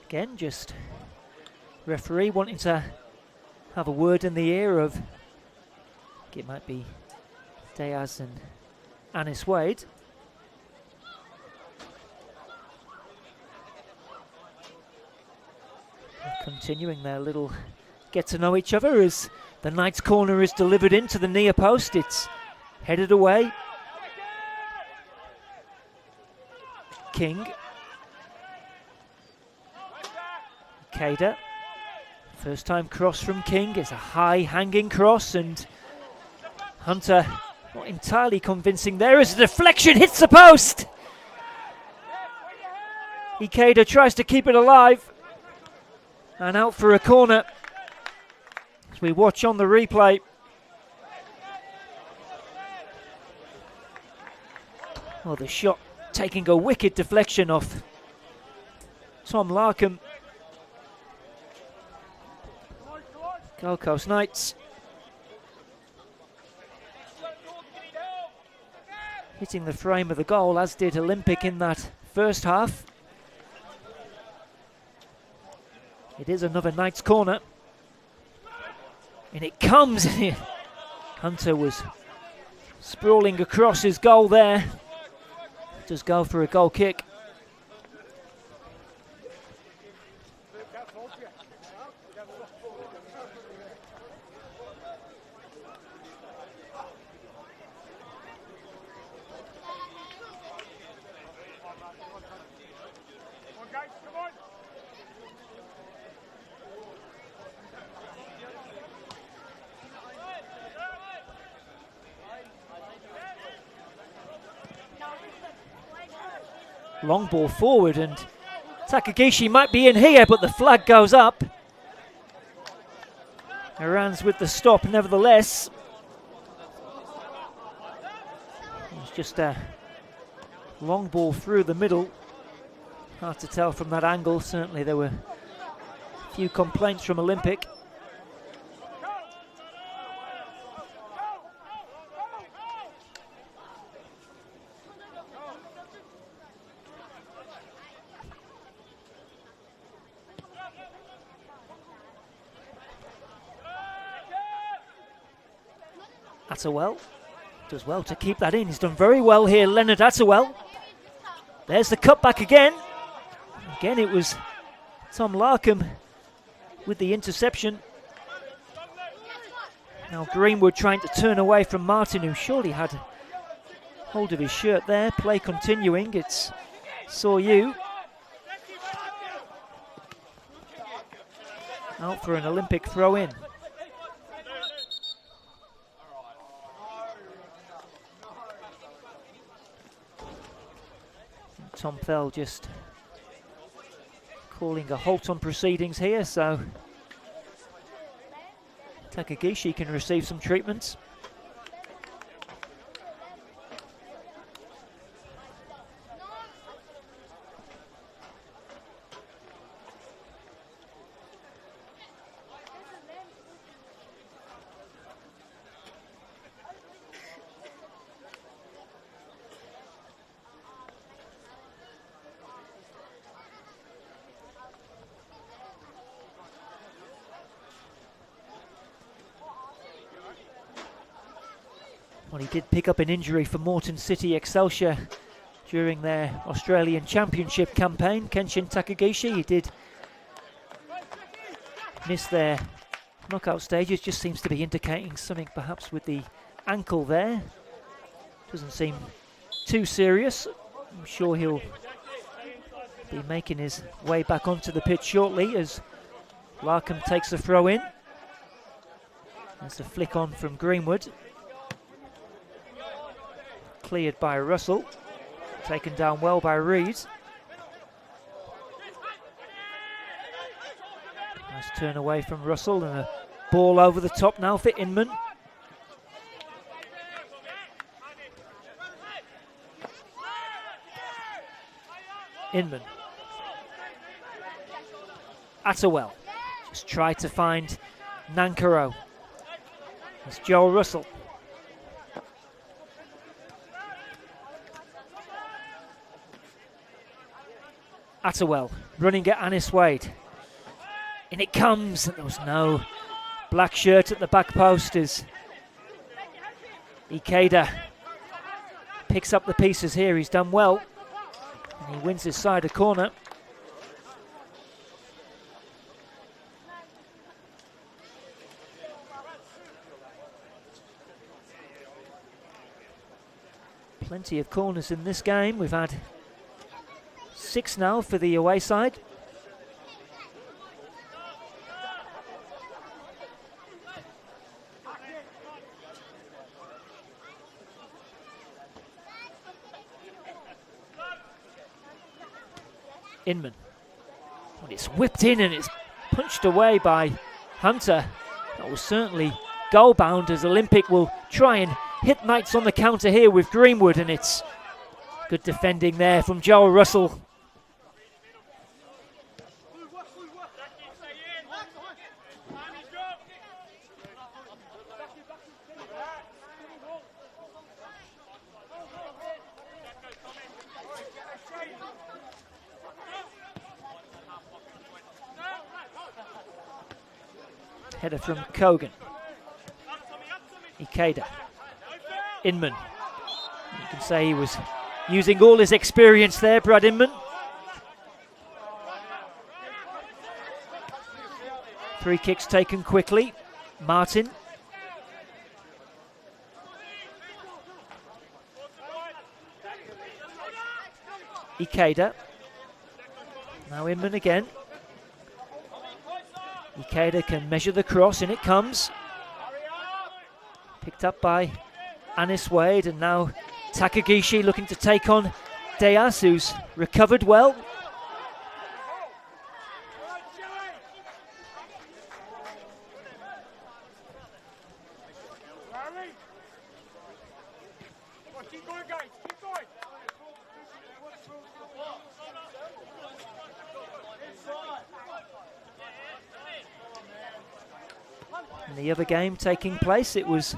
Again, just referee wanting to have a word in the ear of, it might be Diaz and Anis Wade. Continuing their little get to know each other as the Knights corner is delivered into the near post. It's headed away. King. Ikeda. First time cross from King. It's a high hanging cross, and Hunter not entirely convincing there as the deflection hits the post. Ikeda tries to keep it alive and out for a corner as we watch on the replay. Well, the shot taking a wicked deflection off Tom Larkham. Gold Coast Knights hitting the frame of the goal, as did Olympic in that first half. It is another Knights corner, and it comes. Hunter was sprawling across his goal there. Does go for a goal kick. Long ball forward, and Takagishi might be in here, but the flag goes up. Iran's with the stop nevertheless. It's just a long ball through the middle. Hard to tell from that angle. Certainly there were a few complaints from Olympic. Attawell does well to keep that in. He's done very well here, Leonard Attawell. There's the cutback again. Again, it was Tom Larkham with the interception. Now Greenwood trying to turn away from Martin, who surely had hold of his shirt there. Play continuing. It's Soryu. Out for an Olympic throw-in. Tom Fell just calling a halt on proceedings here, so Takagishi can receive some treatment. Well, he did pick up an injury for Morton City Excelsior during their Australian Championship campaign. Kenshin Takagishi, he did miss their knockout stages. Just seems to be indicating something perhaps with the ankle there. Doesn't seem too serious. I'm sure he'll be making his way back onto the pitch shortly as Larkham takes a throw in. There's a flick on from Greenwood. Cleared by Russell, taken down well by Reed. Nice turn away from Russell, and a ball over the top now for Inman. Inman. Attawell. Just tried to find Nankoro. It's Joel Russell. Attawell running at Anis Wade. In it comes. There was no black shirt at the back post as Ikeda picks up the pieces here. He's done well. And he wins his side of corner. Plenty of corners in this game. We've had 6 now for the away side. Inman. Well, it's whipped in and it's punched away by Hunter. That was certainly goal bound, as Olympic will try and hit Knights on the counter here with Greenwood, and it's good defending there from Joel Russell. Header from Kogan. Ikeda. Inman. You can say he was using all his experience there, Brad Inman. 3 kicks taken quickly. Martin. Ikeda. Now Inman again. Ikeda can measure the cross, and it comes. Picked up by Anis Wade, and now Takagishi looking to take on Deas, who's recovered well. In the other game taking place, it was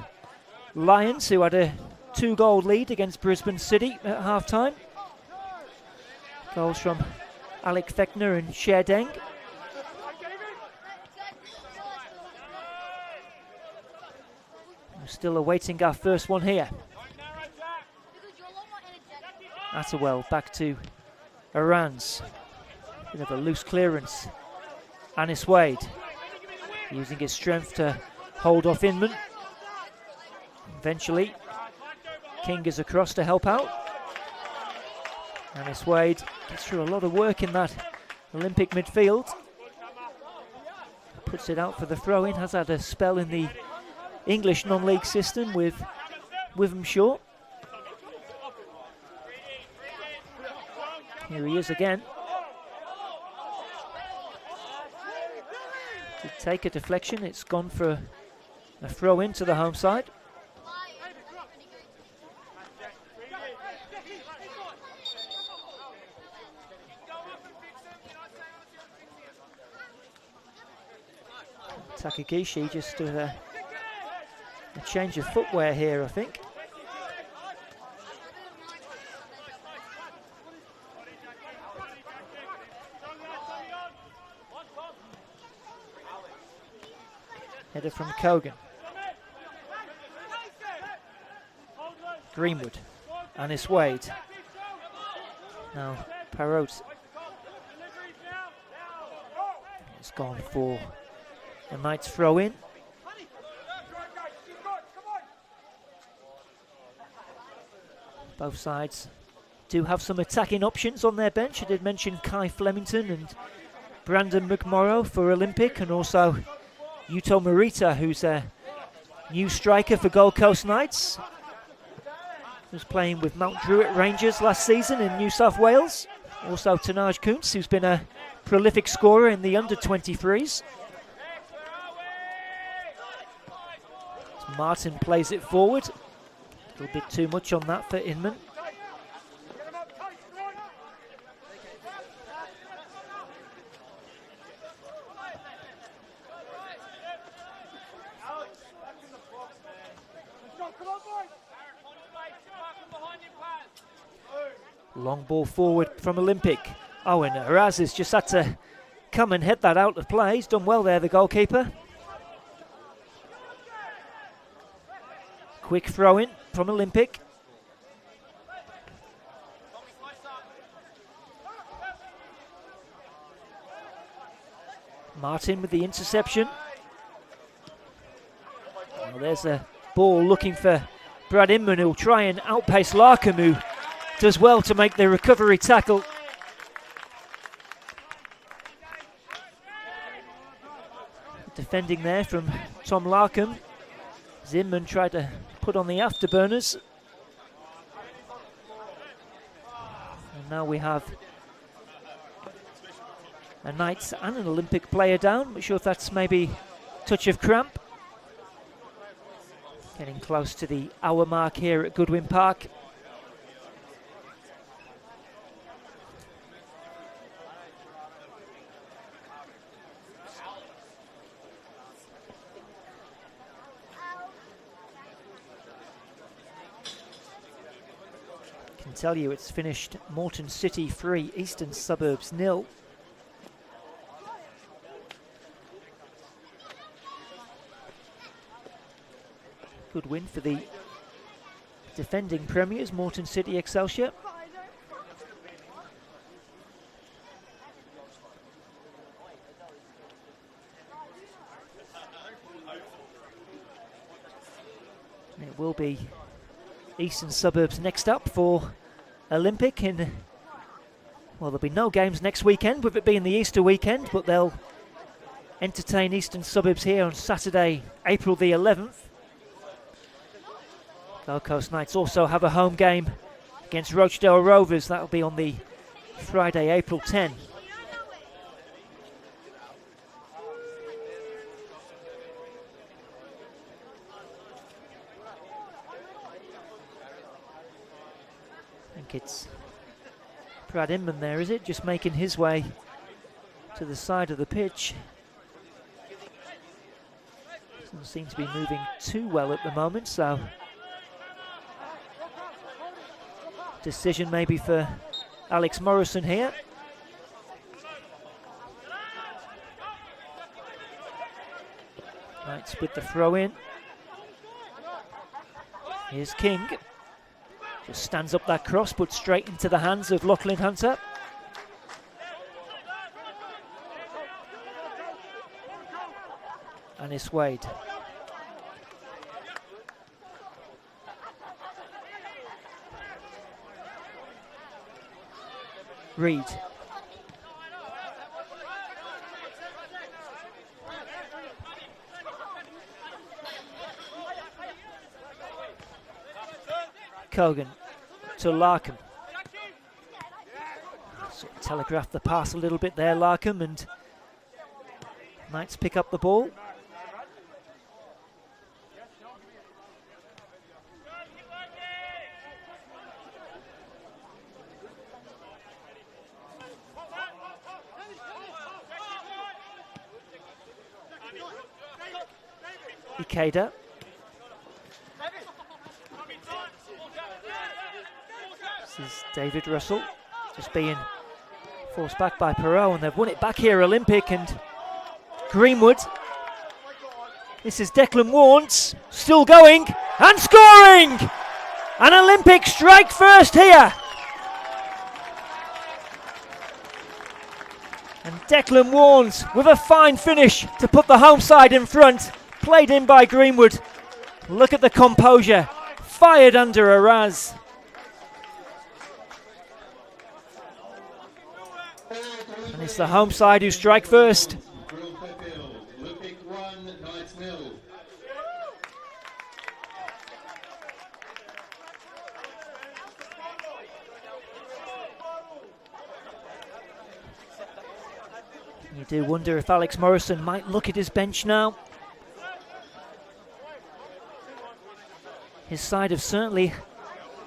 Lions who had a 2-goal lead against Brisbane City at half-time. Goals from Alec Fechner and Sherdeng. We're still awaiting our first one here. Attawell back to Arans. Bit of a loose clearance. Anis Wade using his strength to hold off Inman. Eventually, King is across to help out. Anis Wade gets through a lot of work in that Olympic midfield. Puts it out for the throw-in. Has had a spell in the English non-league system with Wivhamshire. Here he is again. To take a deflection, it's gone for a throw-in to the home side. Takagishi just a change of footwear here, I think. Header from Kogan. Greenwood. Anis Wade. Now Parrot. It's gone for a Knights throw in. Both sides do have some attacking options on their bench. I did mention Kai Flemington and Brandon McMorrow for Olympic, and also Yuto Morita, who's a new striker for Gold Coast Knights. Was playing with Mount Druitt Rangers last season in New South Wales. Also Tanaj Kuntz, who's been a prolific scorer in the under-23s. Martin plays it forward. A little bit too much on that for Inman. Long ball forward from Olympic. Oh, and Raz has just had to come and head that out of play. He's done well there, the goalkeeper. Quick throw in from Olympic. Martin with the interception. Well, there's a ball looking for Brad Inman, who'll try and outpace Larkham, who does well to make the recovery tackle. Defending there from Tom Larkham. Zinman tried to put on the afterburners. And now we have a Knights and an Olympic player down. Not sure if that's maybe touch of cramp. Getting close to the hour mark here at Goodwin Park. Can tell you it's finished Morton City 3, Eastern Suburbs 0. Good win for the defending premiers, Morton City Excelsior. And it will be Eastern Suburbs next up for Olympic. Well, there'll be no games next weekend with it being the Easter weekend, but they'll entertain Eastern Suburbs here on Saturday, April the 11th. Gold Coast Knights also have a home game against Rochdale Rovers. That'll be on the Friday, April 10. I think it's Brad Inman there, is it? Just making his way to the side of the pitch. Doesn't seem to be moving too well at the moment, so decision maybe for Alex Morrison here. Knights with the throw in. Here's King. Just stands up that cross, put straight into the hands of Lachlan Hunter. Anis Wade. Reed. Kogan to Larkham. Sort of telegraphed the pass a little bit there, Larkham, and Knights pick up the ball. Ikeda. This is David Russell, just being forced back by Perot, and they've won it back here, Olympic and Greenwood. This is Declan Warnes, still going and scoring! An Olympic strike first here. And Declan Warnes with a fine finish to put the home side in front. Played in by Greenwood. Look at the composure. Fired under a Raz. And it's the home side who strike first. Olympic 1, Knights 0. You do wonder if Alex Morrison might look at his bench now. His side have certainly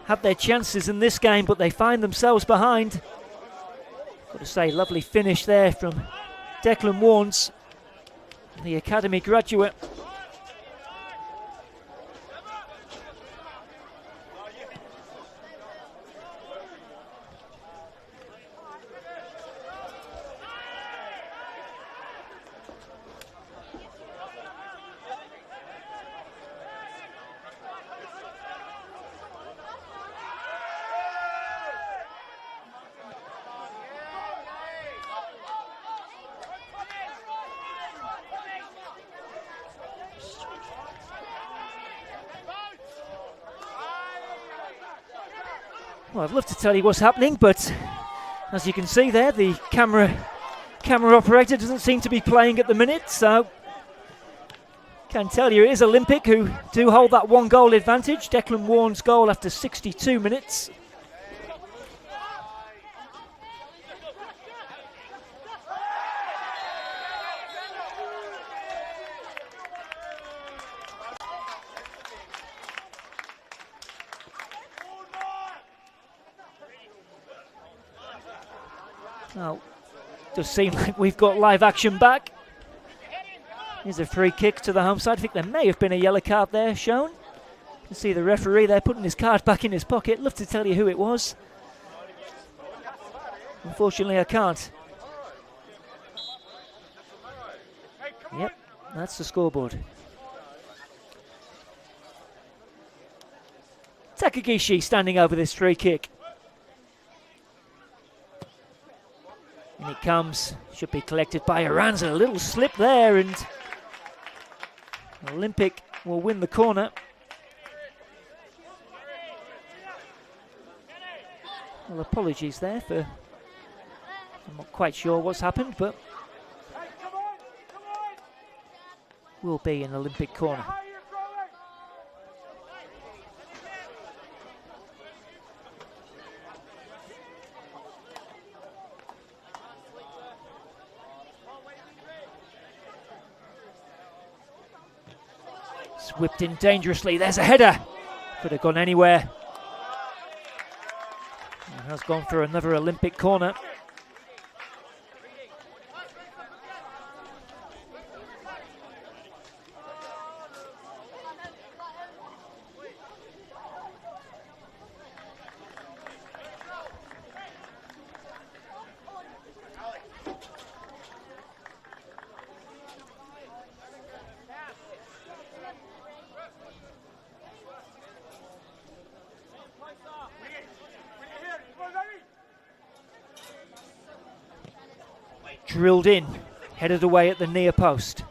had their chances in this game, but they find themselves behind. Got to say, lovely finish there from Declan Warnes, the academy graduate. Well, I'd love to tell you what's happening, but as you can see there, the camera operator doesn't seem to be playing at the minute, so can tell you it is Olympic who do hold that 1-goal advantage. Declan Warnes' goal after 62 minutes. Now, does seem like we've got live action back. Here's a free kick to the home side. I think there may have been a yellow card there shown. You can see the referee there putting his card back in his pocket. Love to tell you who it was. Unfortunately, I can't. Yep, that's the scoreboard. Takagishi standing over this free kick. And it comes, should be collected by Aranza. A little slip there, and Olympic will win the corner. Well, apologies there for, I'm not quite sure what's happened, but will be an Olympic corner. Whipped in dangerously. There's a header. Could have gone anywhere. It has gone for another Olympic corner. Drilled in, headed away at the near post.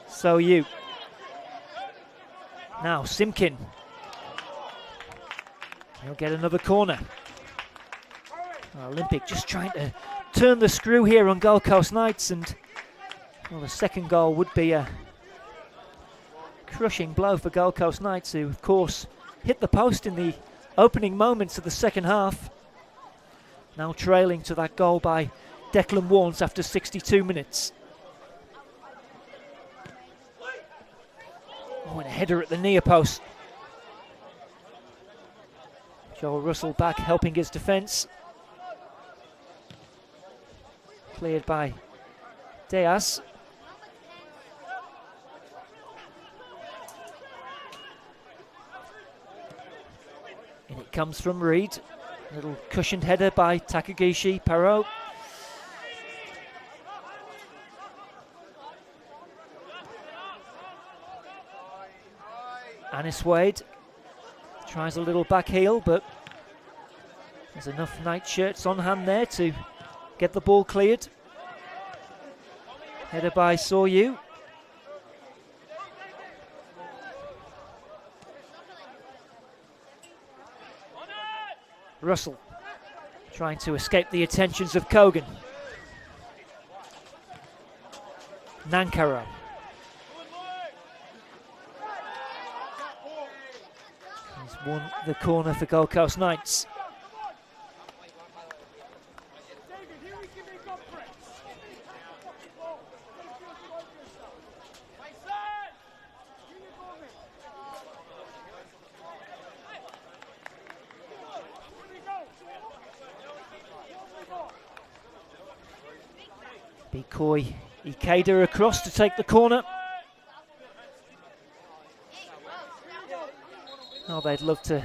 So you. Now Simkin. He'll get another corner. Olympic just trying to turn the screw here on Gold Coast Knights, and well, the second goal would be a crushing blow for Gold Coast Knights, who of course hit the post in the opening moments of the second half. Now trailing to that goal by Declan Warnes after 62 minutes. Oh, and a header at the near post. Joel Russell back helping his defence. Cleared by Diaz. And it comes from Reed. A little cushioned header by Takagishi, Perot. Anis Wade tries a little back heel, but there's enough nightshirts on hand there to get the ball cleared. Header by Soryu. Russell trying to escape the attentions of Kogan. Nankaro. He's won the corner for Gold Coast Knights. Bikoi Ikeda across to take the corner. Oh, they'd love to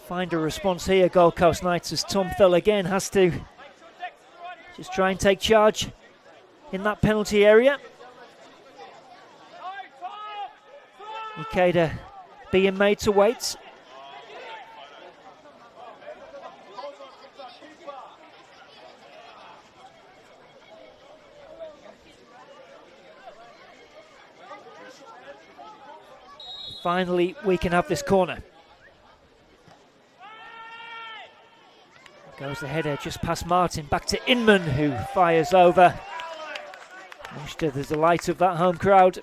find a response here, Gold Coast Knights, as Tom Thull again has to just try and take charge in that penalty area. Ikeda being made to wait. Finally, we can have this corner. Goes the header just past Martin, back to Inman, who fires over. Much to the delight of that home crowd.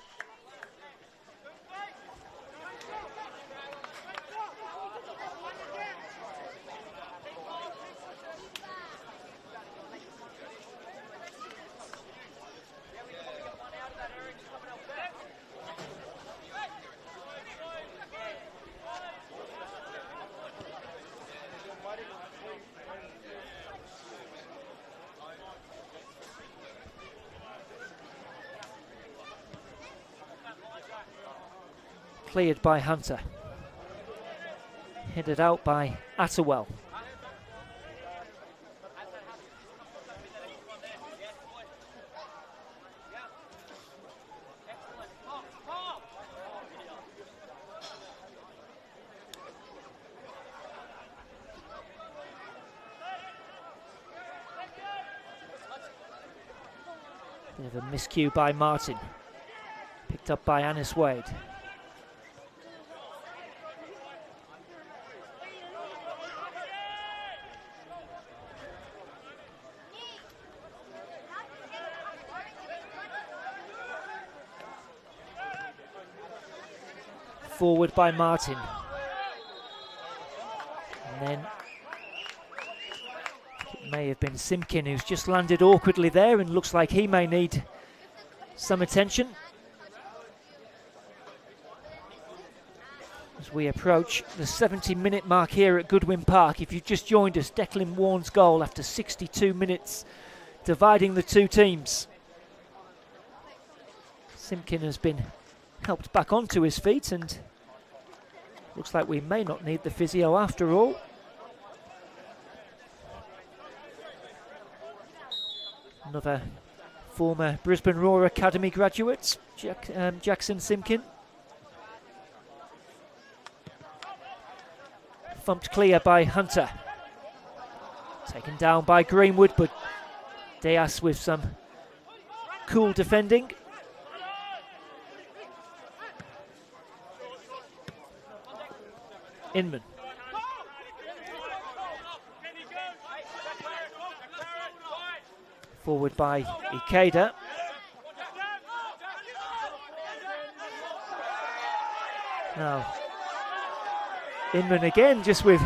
Cleared by Hunter. Headed out by Attewell. Bit of a miscue by Martin. Picked up by Anis Wade. Forward by Martin. And then it may have been Simkin who's just landed awkwardly there and looks like he may need some attention. As we approach the 70-minute mark here at Goodwin Park. If you've just joined us, Declan Warnes' goal after 62 minutes, dividing the two teams. Simkin has been helped back onto his feet and looks like we may not need the physio after all. Another former Brisbane Roar Academy graduate, Jackson Simkin. Thumped clear by Hunter. Taken down by Greenwood, but Diaz with some cool defending. Inman. Forward by Ikeda. Now, Inman again, just with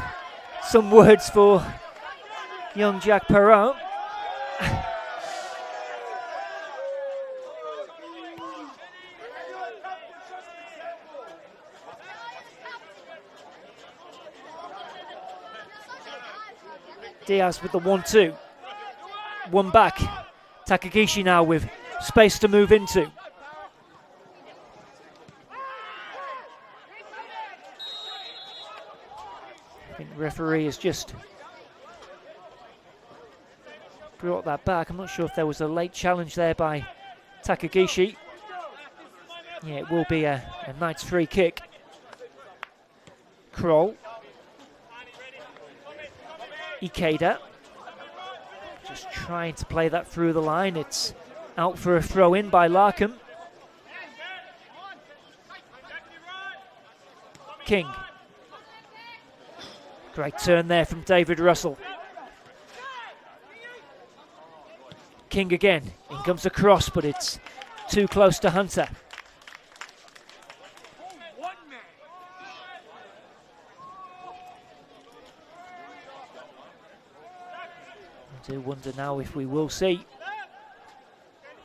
some words for young Jack Perrault. Diaz with the 1-2. One back. Takagishi now with space to move into. I think the referee has just brought that back. I'm not sure if there was a late challenge there by Takagishi. Yeah, it will be a Knights free kick. Kroll. Ikeda. Just trying to play that through the line. It's out for a throw in by Larkham. King. Great turn there from David Russell. King again. In comes the cross, but it's too close to Hunter. I do wonder now if we will see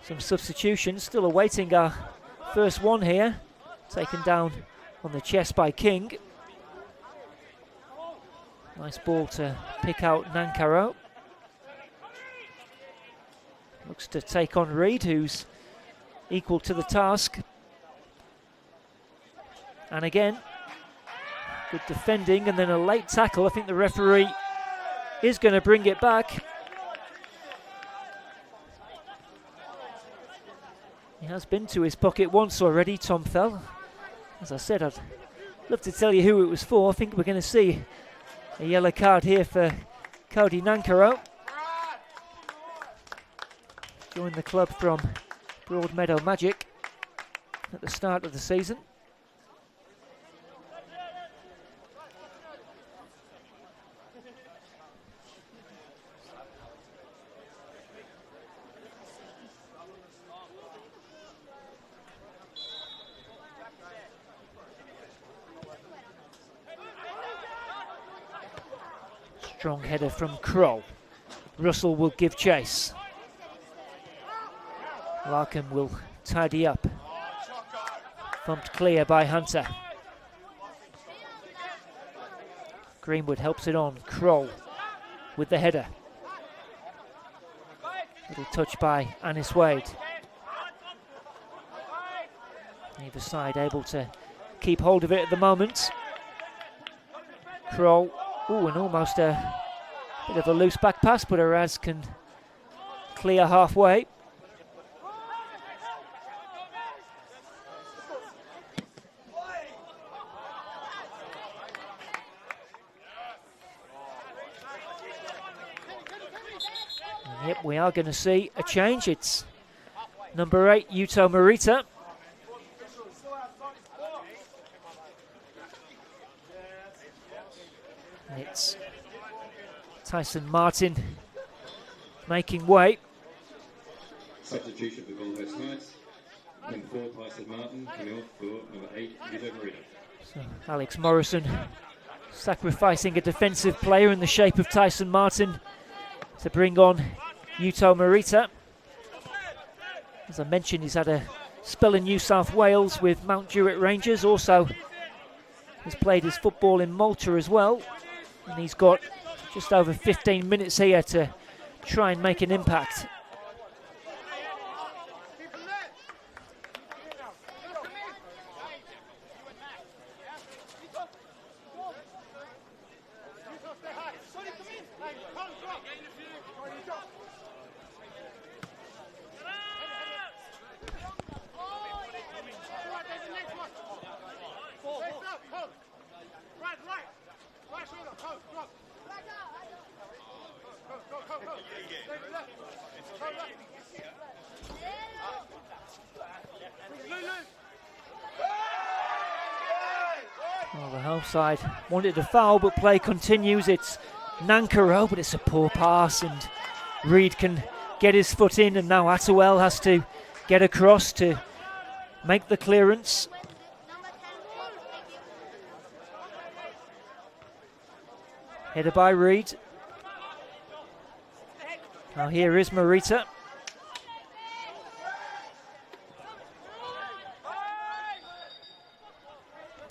some substitutions. Still awaiting our first one here. Taken down on the chest by King. Nice ball to pick out Nankaro. Looks to take on Reid, who's equal to the task. And again, good defending and then a late tackle. I think the referee is going to bring it back. He has been to his pocket once already, Tom Fell. As I said, I'd love to tell you who it was for. I think we're going to see a yellow card here for Cody Nankaro. Joined the club from Broadmeadow Magic at the start of the season. Strong header from Kroll. Russell will give chase. Larkham will tidy up. Thumped clear by Hunter. Greenwood helps it on. Kroll with the header. Little touch by Anis Wade. Neither side able to keep hold of it at the moment. Kroll, and almost a bit of a loose back pass, but Araz can clear halfway. Yep, we are going to see a change. It's number 8, Yuto Morita. It's Tyson Martin making way. Substitution for Gold Coast Knights. Number 4, Tyson Martin, coming off for number 8, Yuto Morita. So Alex Morrison sacrificing a defensive player in the shape of Tyson Martin to bring on Yuto Morita. As I mentioned, he's had a spell in New South Wales with Mount Druitt Rangers. Also has played his football in Malta as well. And he's got just over 15 minutes here to try and make an impact. Well, the home side wanted a foul, but play continues. It's Nankaro, but it's a poor pass, and Reed can get his foot in, and now Atawell has to get across to make the clearance. Header by Reed. Now here is Morita.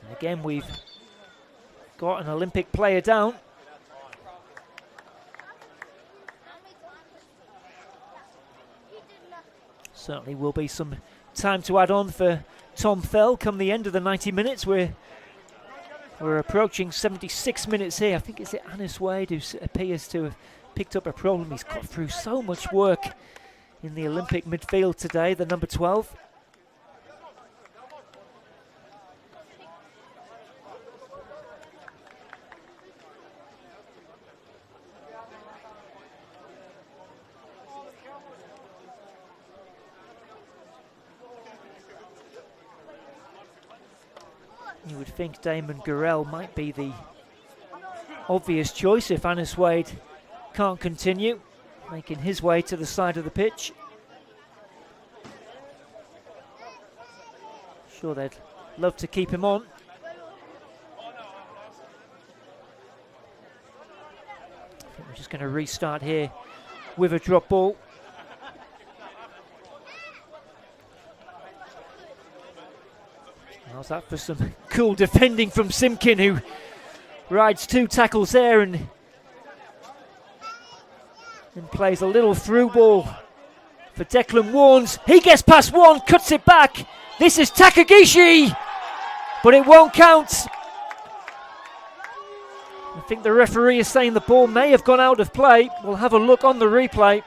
And again, we've got an Olympic player down. Certainly will be some time to add on for Tom Fell come the end of the 90 minutes. We're approaching 76 minutes here. I think it's Anis Wade who appears to have picked up a problem. He's got through so much work in the Olympic midfield today, the number 12. You would think Damon Gurrell might be the obvious choice if Anis Wade can't continue, making his way to the side of the pitch. Sure, they'd love to keep him on. I think we're just going to restart here with a drop ball. How's that for some cool defending from Simkin, who rides 2 tackles there and plays a little through ball for Declan Warnes. He gets past one, cuts it back. This is Takagishi, but it won't count. I think the referee is saying the ball may have gone out of play. We'll have a look on the replay.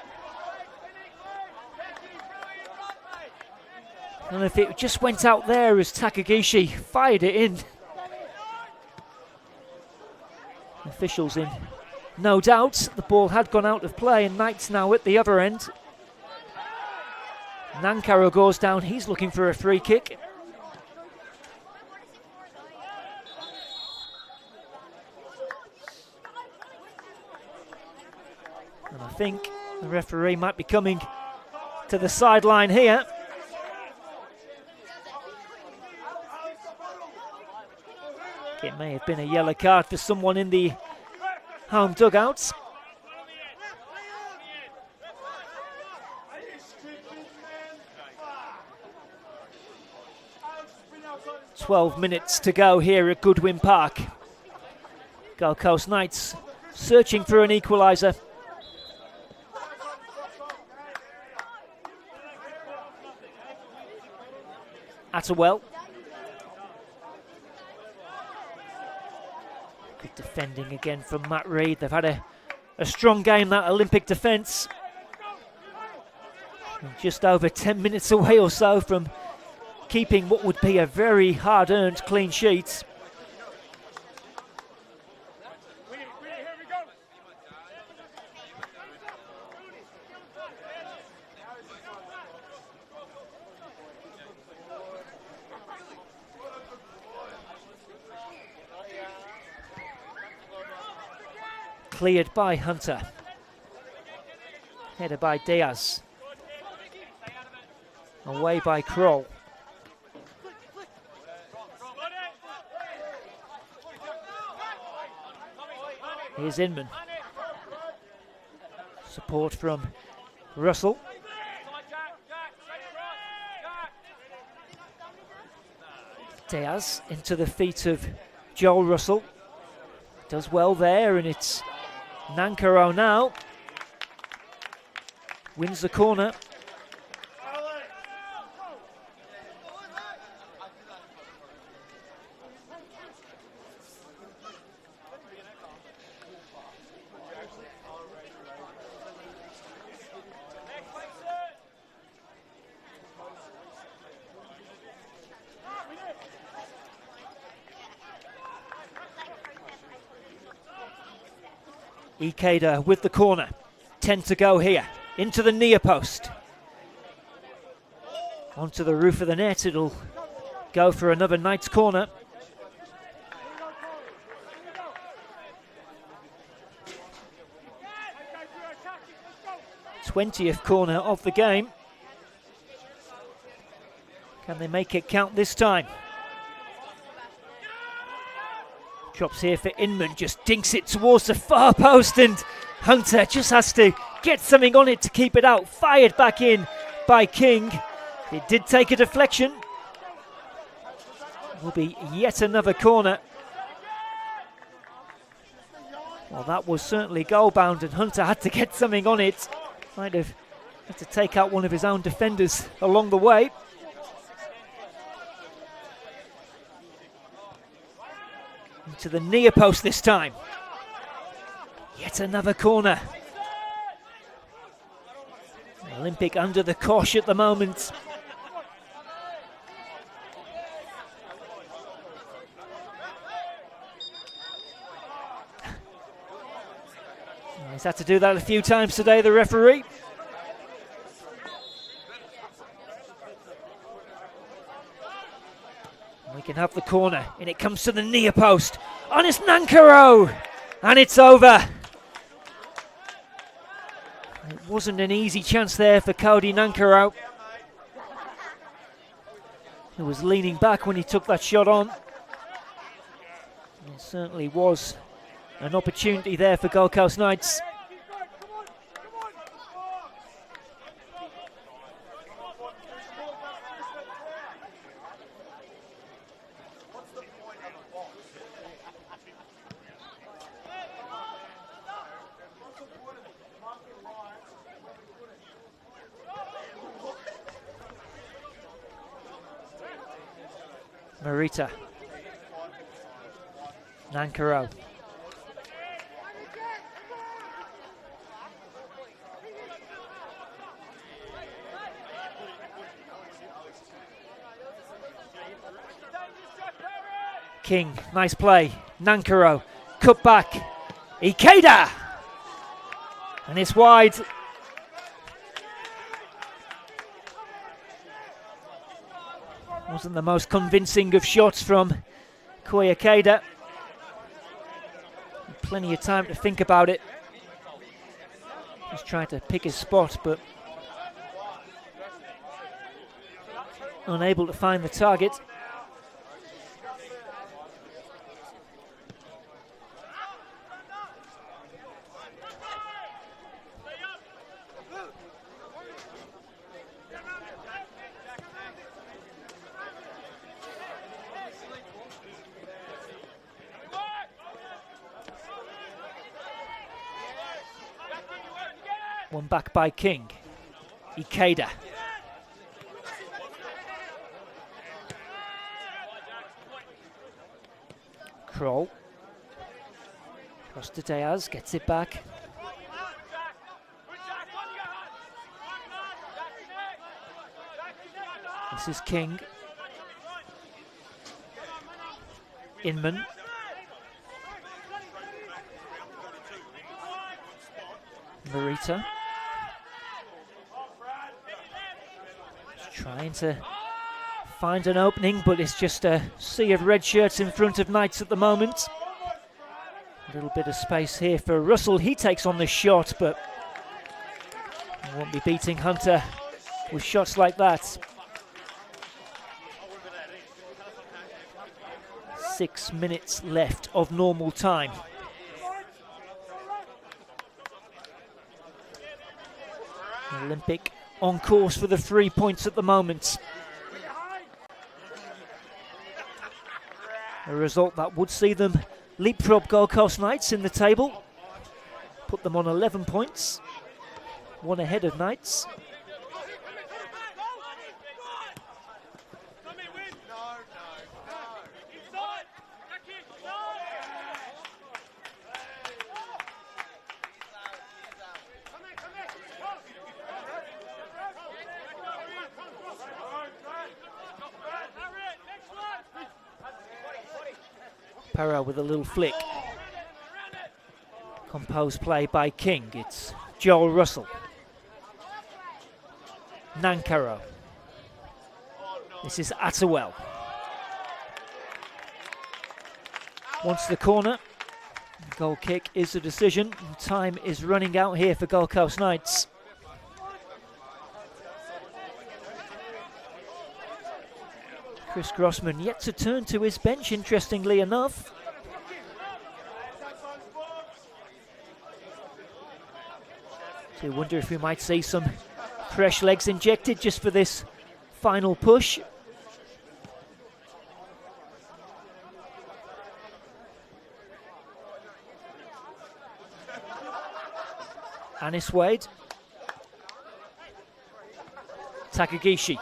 And if it just went out there as Takagishi fired it in. Officials in no doubt. The ball had gone out of play, and Knight's now at the other end. Nankaro goes down. He's looking for a free kick. And I think the referee might be coming to the sideline here. It may have been a yellow card for someone in the home dugouts. 12 minutes to go here at Goodwin Park. Gold Coast Knights searching for an equaliser. Attewell. Good defending again from Matt Reid. They've had a strong game, that Olympic defence. Just over 10 minutes away or so from keeping what would be a very hard-earned clean sheet. Cleared by Hunter. Headed by Diaz. Away by Kroll. Here's Inman. Support from Russell. Diaz into the feet of Joel Russell. Does well there, and it's Nankaro now. Wins the corner. Ikeda with the corner. 10 to go here. Into the near post. Onto the roof of the net. It'll go for another Knights corner. th corner of the game. Can they make it count this time? Drops here for Inman, just dinks it towards the far post, and Hunter just has to get something on it to keep it out. Fired back in by King. It did take a deflection. Will be yet another corner. Well, that was certainly goal bound, and Hunter had to get something on it. Might have had to take out one of his own defenders along the way. To the near post this time. Yet another corner. Olympic under the cosh at the moment. He's had to do that a few times today, the referee. We can have the corner, and it comes to the near post. On it's Nankaro, and it's over. It wasn't an easy chance there for Cody Nankaro. He was leaning back when he took that shot on. It certainly was an opportunity there for Gold Coast Knights. Marita. Nankaro. King, nice play. Nankaro, cut back. Ikeda! And it's wide. Wasn't the most convincing of shots from Koya Ikeda. Plenty of time to think about it. Just trying to pick his spot, but unable to find the target. One back by King. Ikeda. Kroll. Cross to Diaz, gets it back. This is King. Inman. Marita. Trying to find an opening, but it's just a sea of red shirts in front of Knights at the moment. A little bit of space here for Russell. He takes on the shot, but won't be beating Hunter with shots like that. 6 minutes left of normal time. Olympic on course for the 3 points at the moment. A result that would see them leapfrog Gold Coast Knights in the table, put them on 11 points, one ahead of Knights. Perra with a little flick. Composed play by King. It's Joel Russell. Nankaro. This is Attawell. Wants the corner. Goal kick is the decision. Time is running out here for Gold Coast Knights. Chris Grossman yet to turn to his bench, interestingly enough. So I wonder if we might see some fresh legs injected just for this final push. Anis Wade. Takagishi.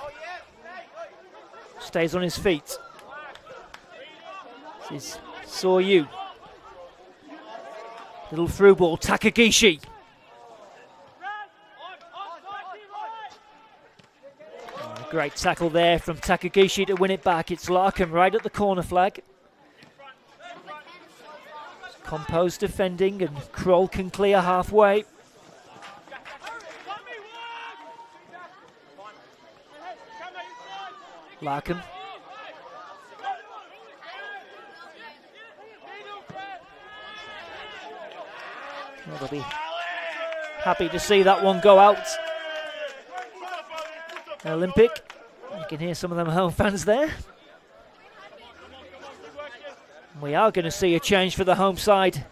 Stays on his feet. This is Soryu. Little through ball, Takagishi. Oh, great tackle there from Takagishi to win it back. It's Larkham right at the corner flag. Composed defending, and Kroll can clear halfway. Larkham. Well, they'll be happy to see that one go out. Olympic. You can hear some of them home fans there. We are going to see a change for the home side.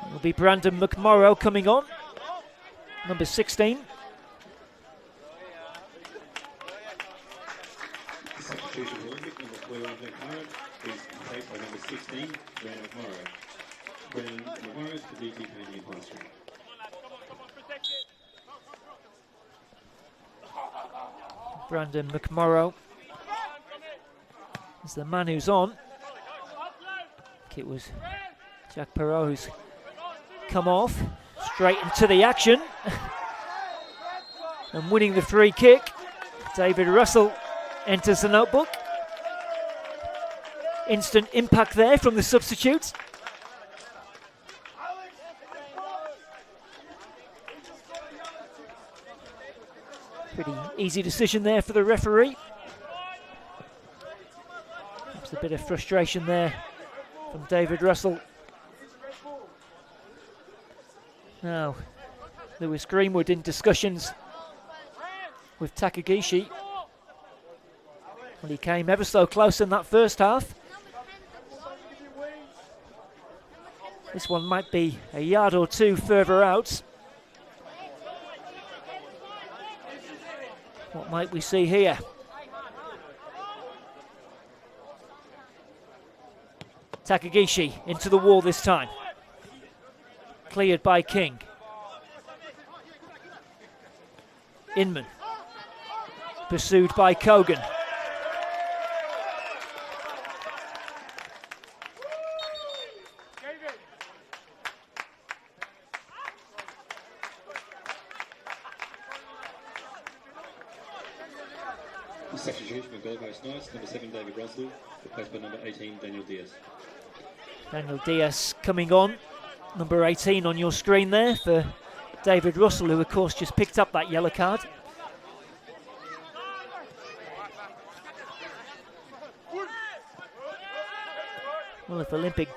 It'll be Brandon McMorrow coming on. Number 16. Substitution for Olympic, number 12, Nick Howard, is replaced by number 16, Brandon McMorrow. Brandon McMorrow is for DTP Newcastle. Brandon McMorrow is the man who's on. It was Jack Perrault who's come off straight into the action and winning the free kick. David Russell enters the notebook. Instant impact there from the substitute. Pretty easy decision there for the referee. Perhaps a bit of frustration there from David Russell. Now, Lewis Greenwood in discussions with Takagishi. Well, he came ever so close in that first half. This one might be a yard or two further out. What might we see here? Takagishi into the wall this time. Cleared by King. Inman. Pursued by Kogan. Substitution for Gold Coast Knights, number 7 David Resolute, replaced by number 18 Daniel Diaz. Daniel Diaz coming on. Number 18 on your screen there for David Russell, who of course just picked up that yellow card. Well, if Olympic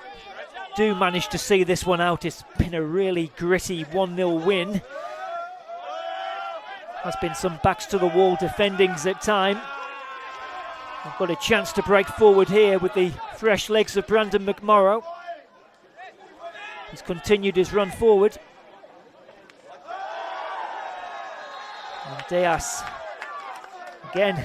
do manage to see this one out, it's been a really gritty 1-0 win. There's been some backs to the wall defendings at time. I've got a chance to break forward here with the fresh legs of Brandon McMorrow. He's continued his run forward. And Diaz, again,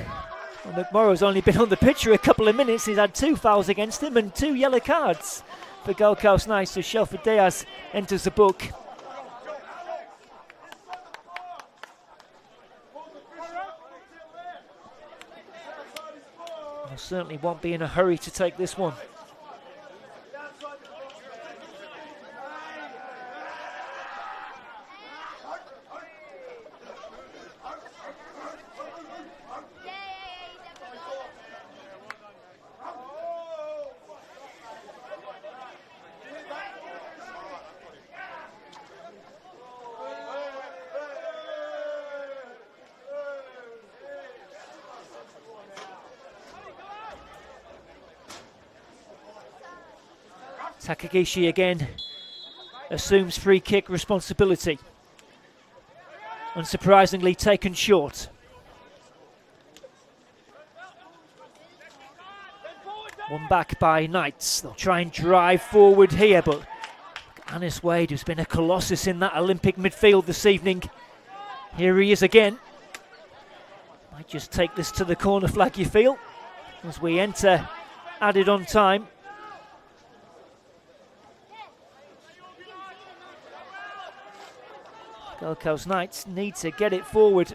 well, McMorrow's only been on the pitch for a couple of minutes. He's had 2 fouls against him and 2 yellow cards for Gold Coast Knights. So Shelford Diaz enters the book. Certainly won't be in a hurry to take this one. Takagishi again assumes free kick responsibility. Unsurprisingly taken short. One back by Knights. They'll try and drive forward here, but Anis Wade, who's been a colossus in that Olympic midfield this evening, here he is again. Might just take this to the corner flag, you feel, as we enter added on time. Gold Coast Knights need to get it forward.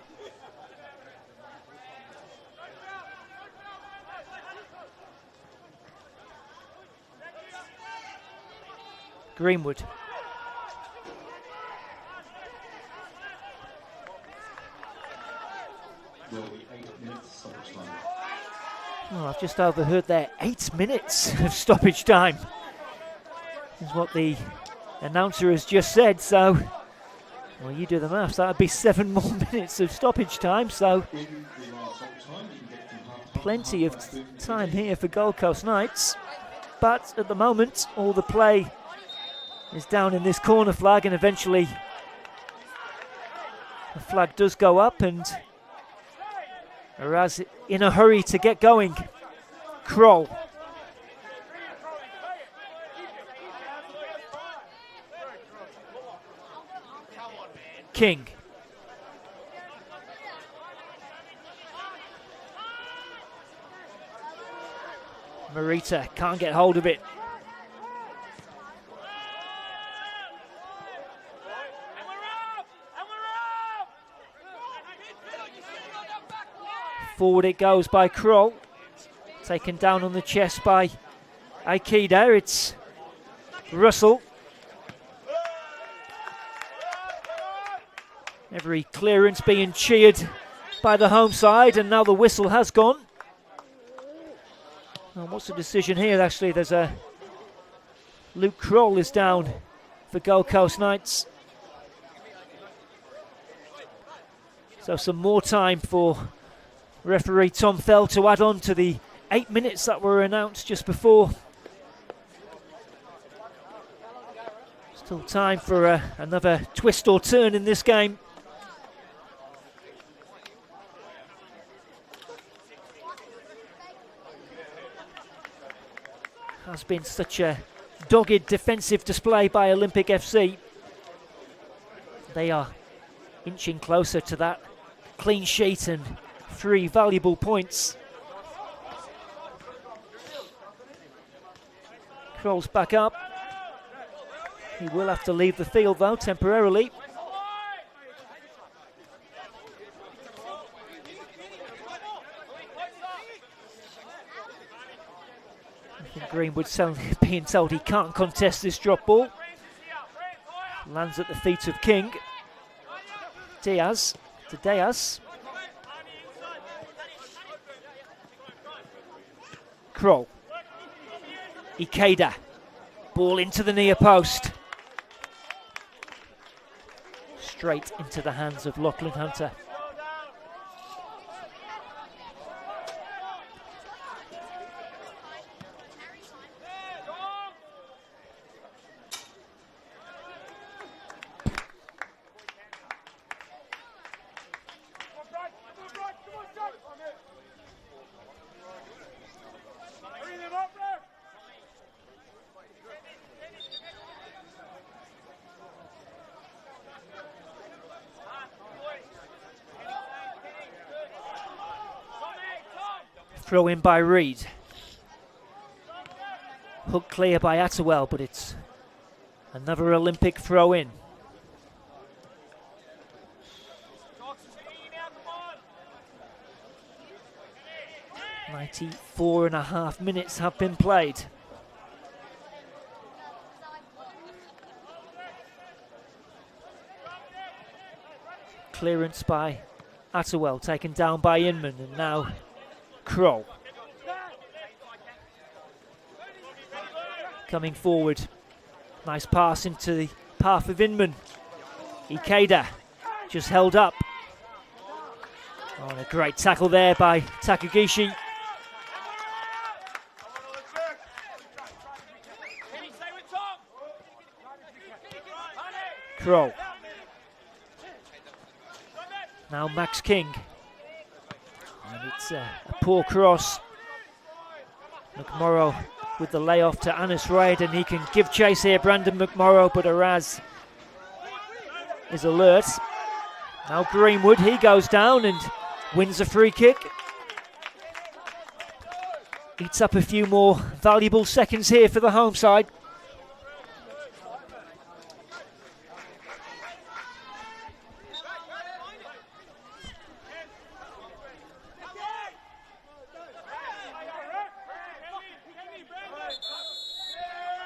Greenwood. Oh, I've just overheard there 8 minutes of stoppage time is what the announcer has just said, so well, you do the maths, that would be 7 more minutes of stoppage time, so plenty of time here for Gold Coast Knights. But at the moment, all the play is down in this corner flag, and eventually the flag does go up, and Araz in a hurry to get going. Kroll. King. Marita can't get hold of it. Forward it goes by Kroll. Taken down on the chest by Aikida. It's Russell. Every clearance being cheered by the home side, and now the whistle has gone. Well, what's the decision here? Actually, there's a Luke Kroll is down for Gold Coast Knights. So some more time for referee Tom Fell to add on to the 8 minutes that were announced just before. It's Still time for another twist or turn in this game. Has been such a dogged defensive display by Olympic FC. They are inching closer to that clean sheet and 3 valuable points. Kroll's back up. He will have to leave the field though temporarily. I think Greenwood's being told he can't contest this drop ball. Lands at the feet of King. Diaz to Diaz. Kroll. Ikeda. Ball into the near post. Straight into the hands of Lachlan Hunter. Throw in by Reed. Hook clear by Attewell, but it's another Olympic throw in. "94.5 minutes have been played. Clearance by Attewell, taken down by Inman, and now Kroll. Coming forward. Nice pass into the path of Inman. Ikeda just held up. Oh, and a great tackle there by Takagishi. Kroll. Now Max King. And it's a poor cross. McMorrow with the layoff to Anis Raid, and he can give chase here, Brandon McMorrow, but Araz is alert. Now Greenwood, he goes down and wins a free kick. Eats up a few more valuable seconds here for the home side.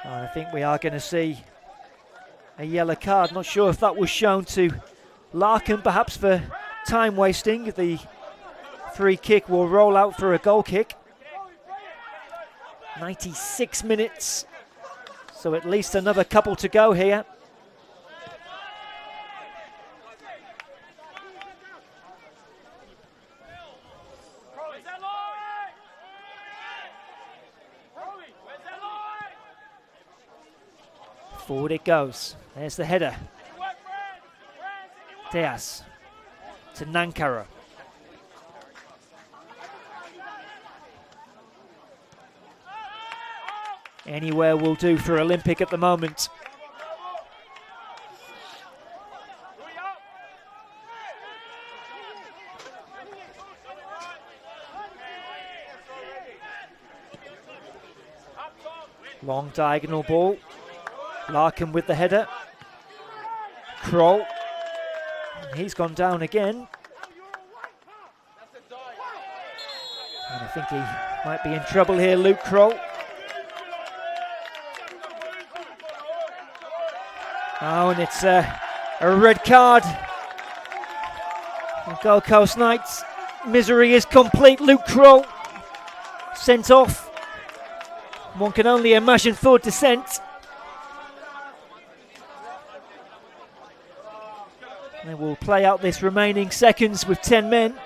I think we are going to see a yellow card. Not sure if that was shown to Larkin, perhaps for time wasting. The free kick will roll out for a goal kick. 96 minutes, so at least another couple to go here. Forward it goes. There's the header. Diaz to Nankara. Anywhere will do for Olympic at the moment. Long diagonal ball. Larkin with the header. Kroll. He's gone down again. And I think he might be in trouble here, Luke Kroll. Oh, and it's a red card. The Gold Coast Knights' misery is complete. Luke Kroll sent off. One can only imagine for dissent. They will play out this remaining seconds with 10 men.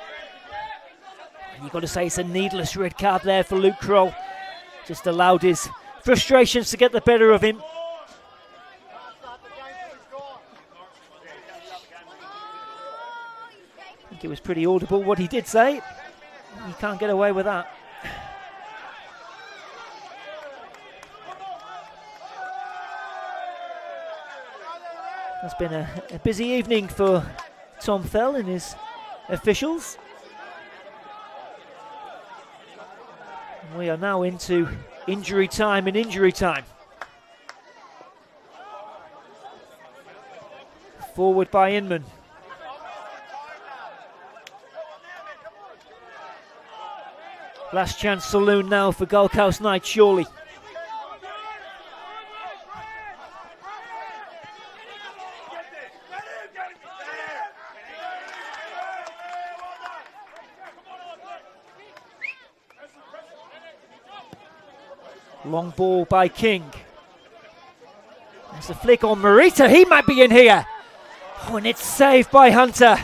You've got to say it's a needless red card there for Luke Kroll. Just allowed his frustrations to get the better of him. think it was pretty audible what he did say. You can't get away with that. It's been a busy evening for Tom Fell and his officials. We are now into injury time and injury time. Forward by Inman. Last chance saloon now for Gold Coast Knights, surely. Long ball by King. There's a flick on Morita. He might be in here. Oh, and it's saved by Hunter.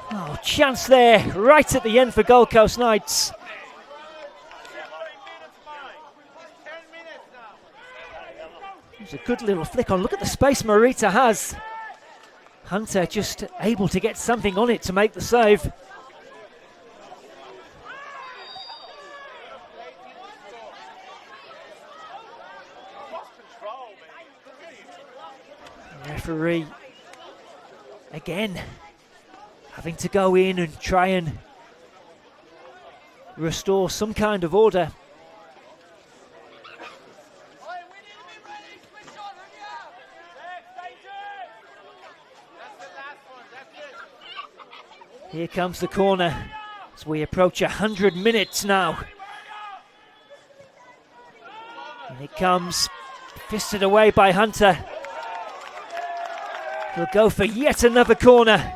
Oh, chance there right at the end for Gold Coast Knights. It's a good little flick on. Look at the space Morita has. Hunter just able to get something on it to make the save. Referee again having to go in and try and restore some kind of order. Here comes the corner as we approach 100 minutes now. And it comes fisted away by Hunter. He'll go for yet another corner.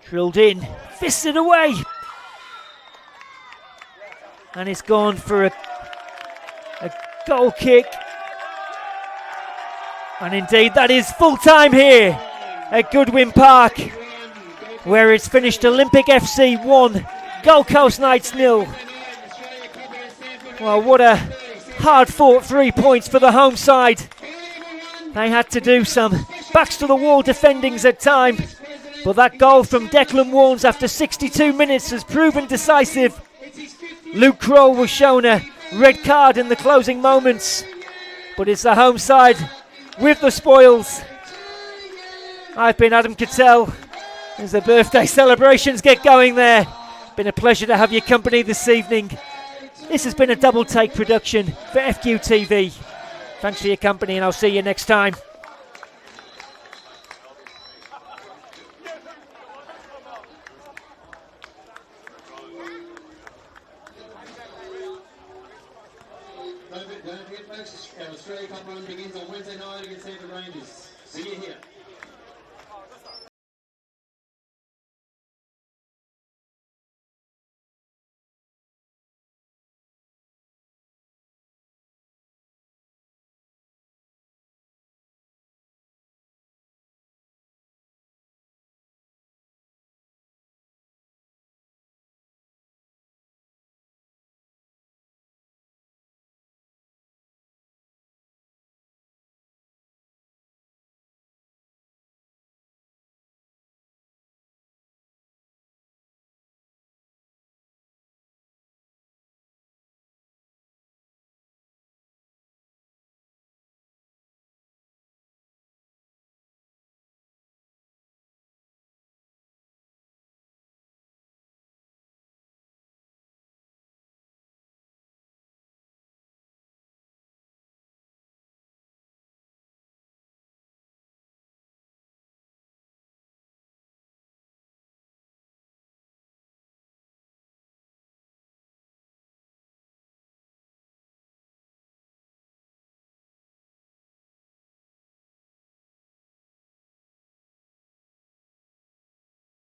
Drilled in, fisted away. And it's gone for a goal kick. And indeed, that is full time here at Goodwin Park, where it's finished Olympic FC 1, Gold Coast Knights 0. Well, what a hard-fought 3 points for the home side. They had to do some backs-to-the-wall defendings at time, but that goal from Declan Warnes after 62 minutes has proven decisive. Luke Kroll was shown a red card in the closing moments, but it's the home side with the spoils. I've been Adam Cattell as the birthday celebrations get going there. Been a pleasure to have your company this evening. This has been a double take production for FQ TV. Thanks for your company and I'll see you next time. Don't forget, folks, our Australia Cup run begins on Wednesday night against the Rangers. See you here.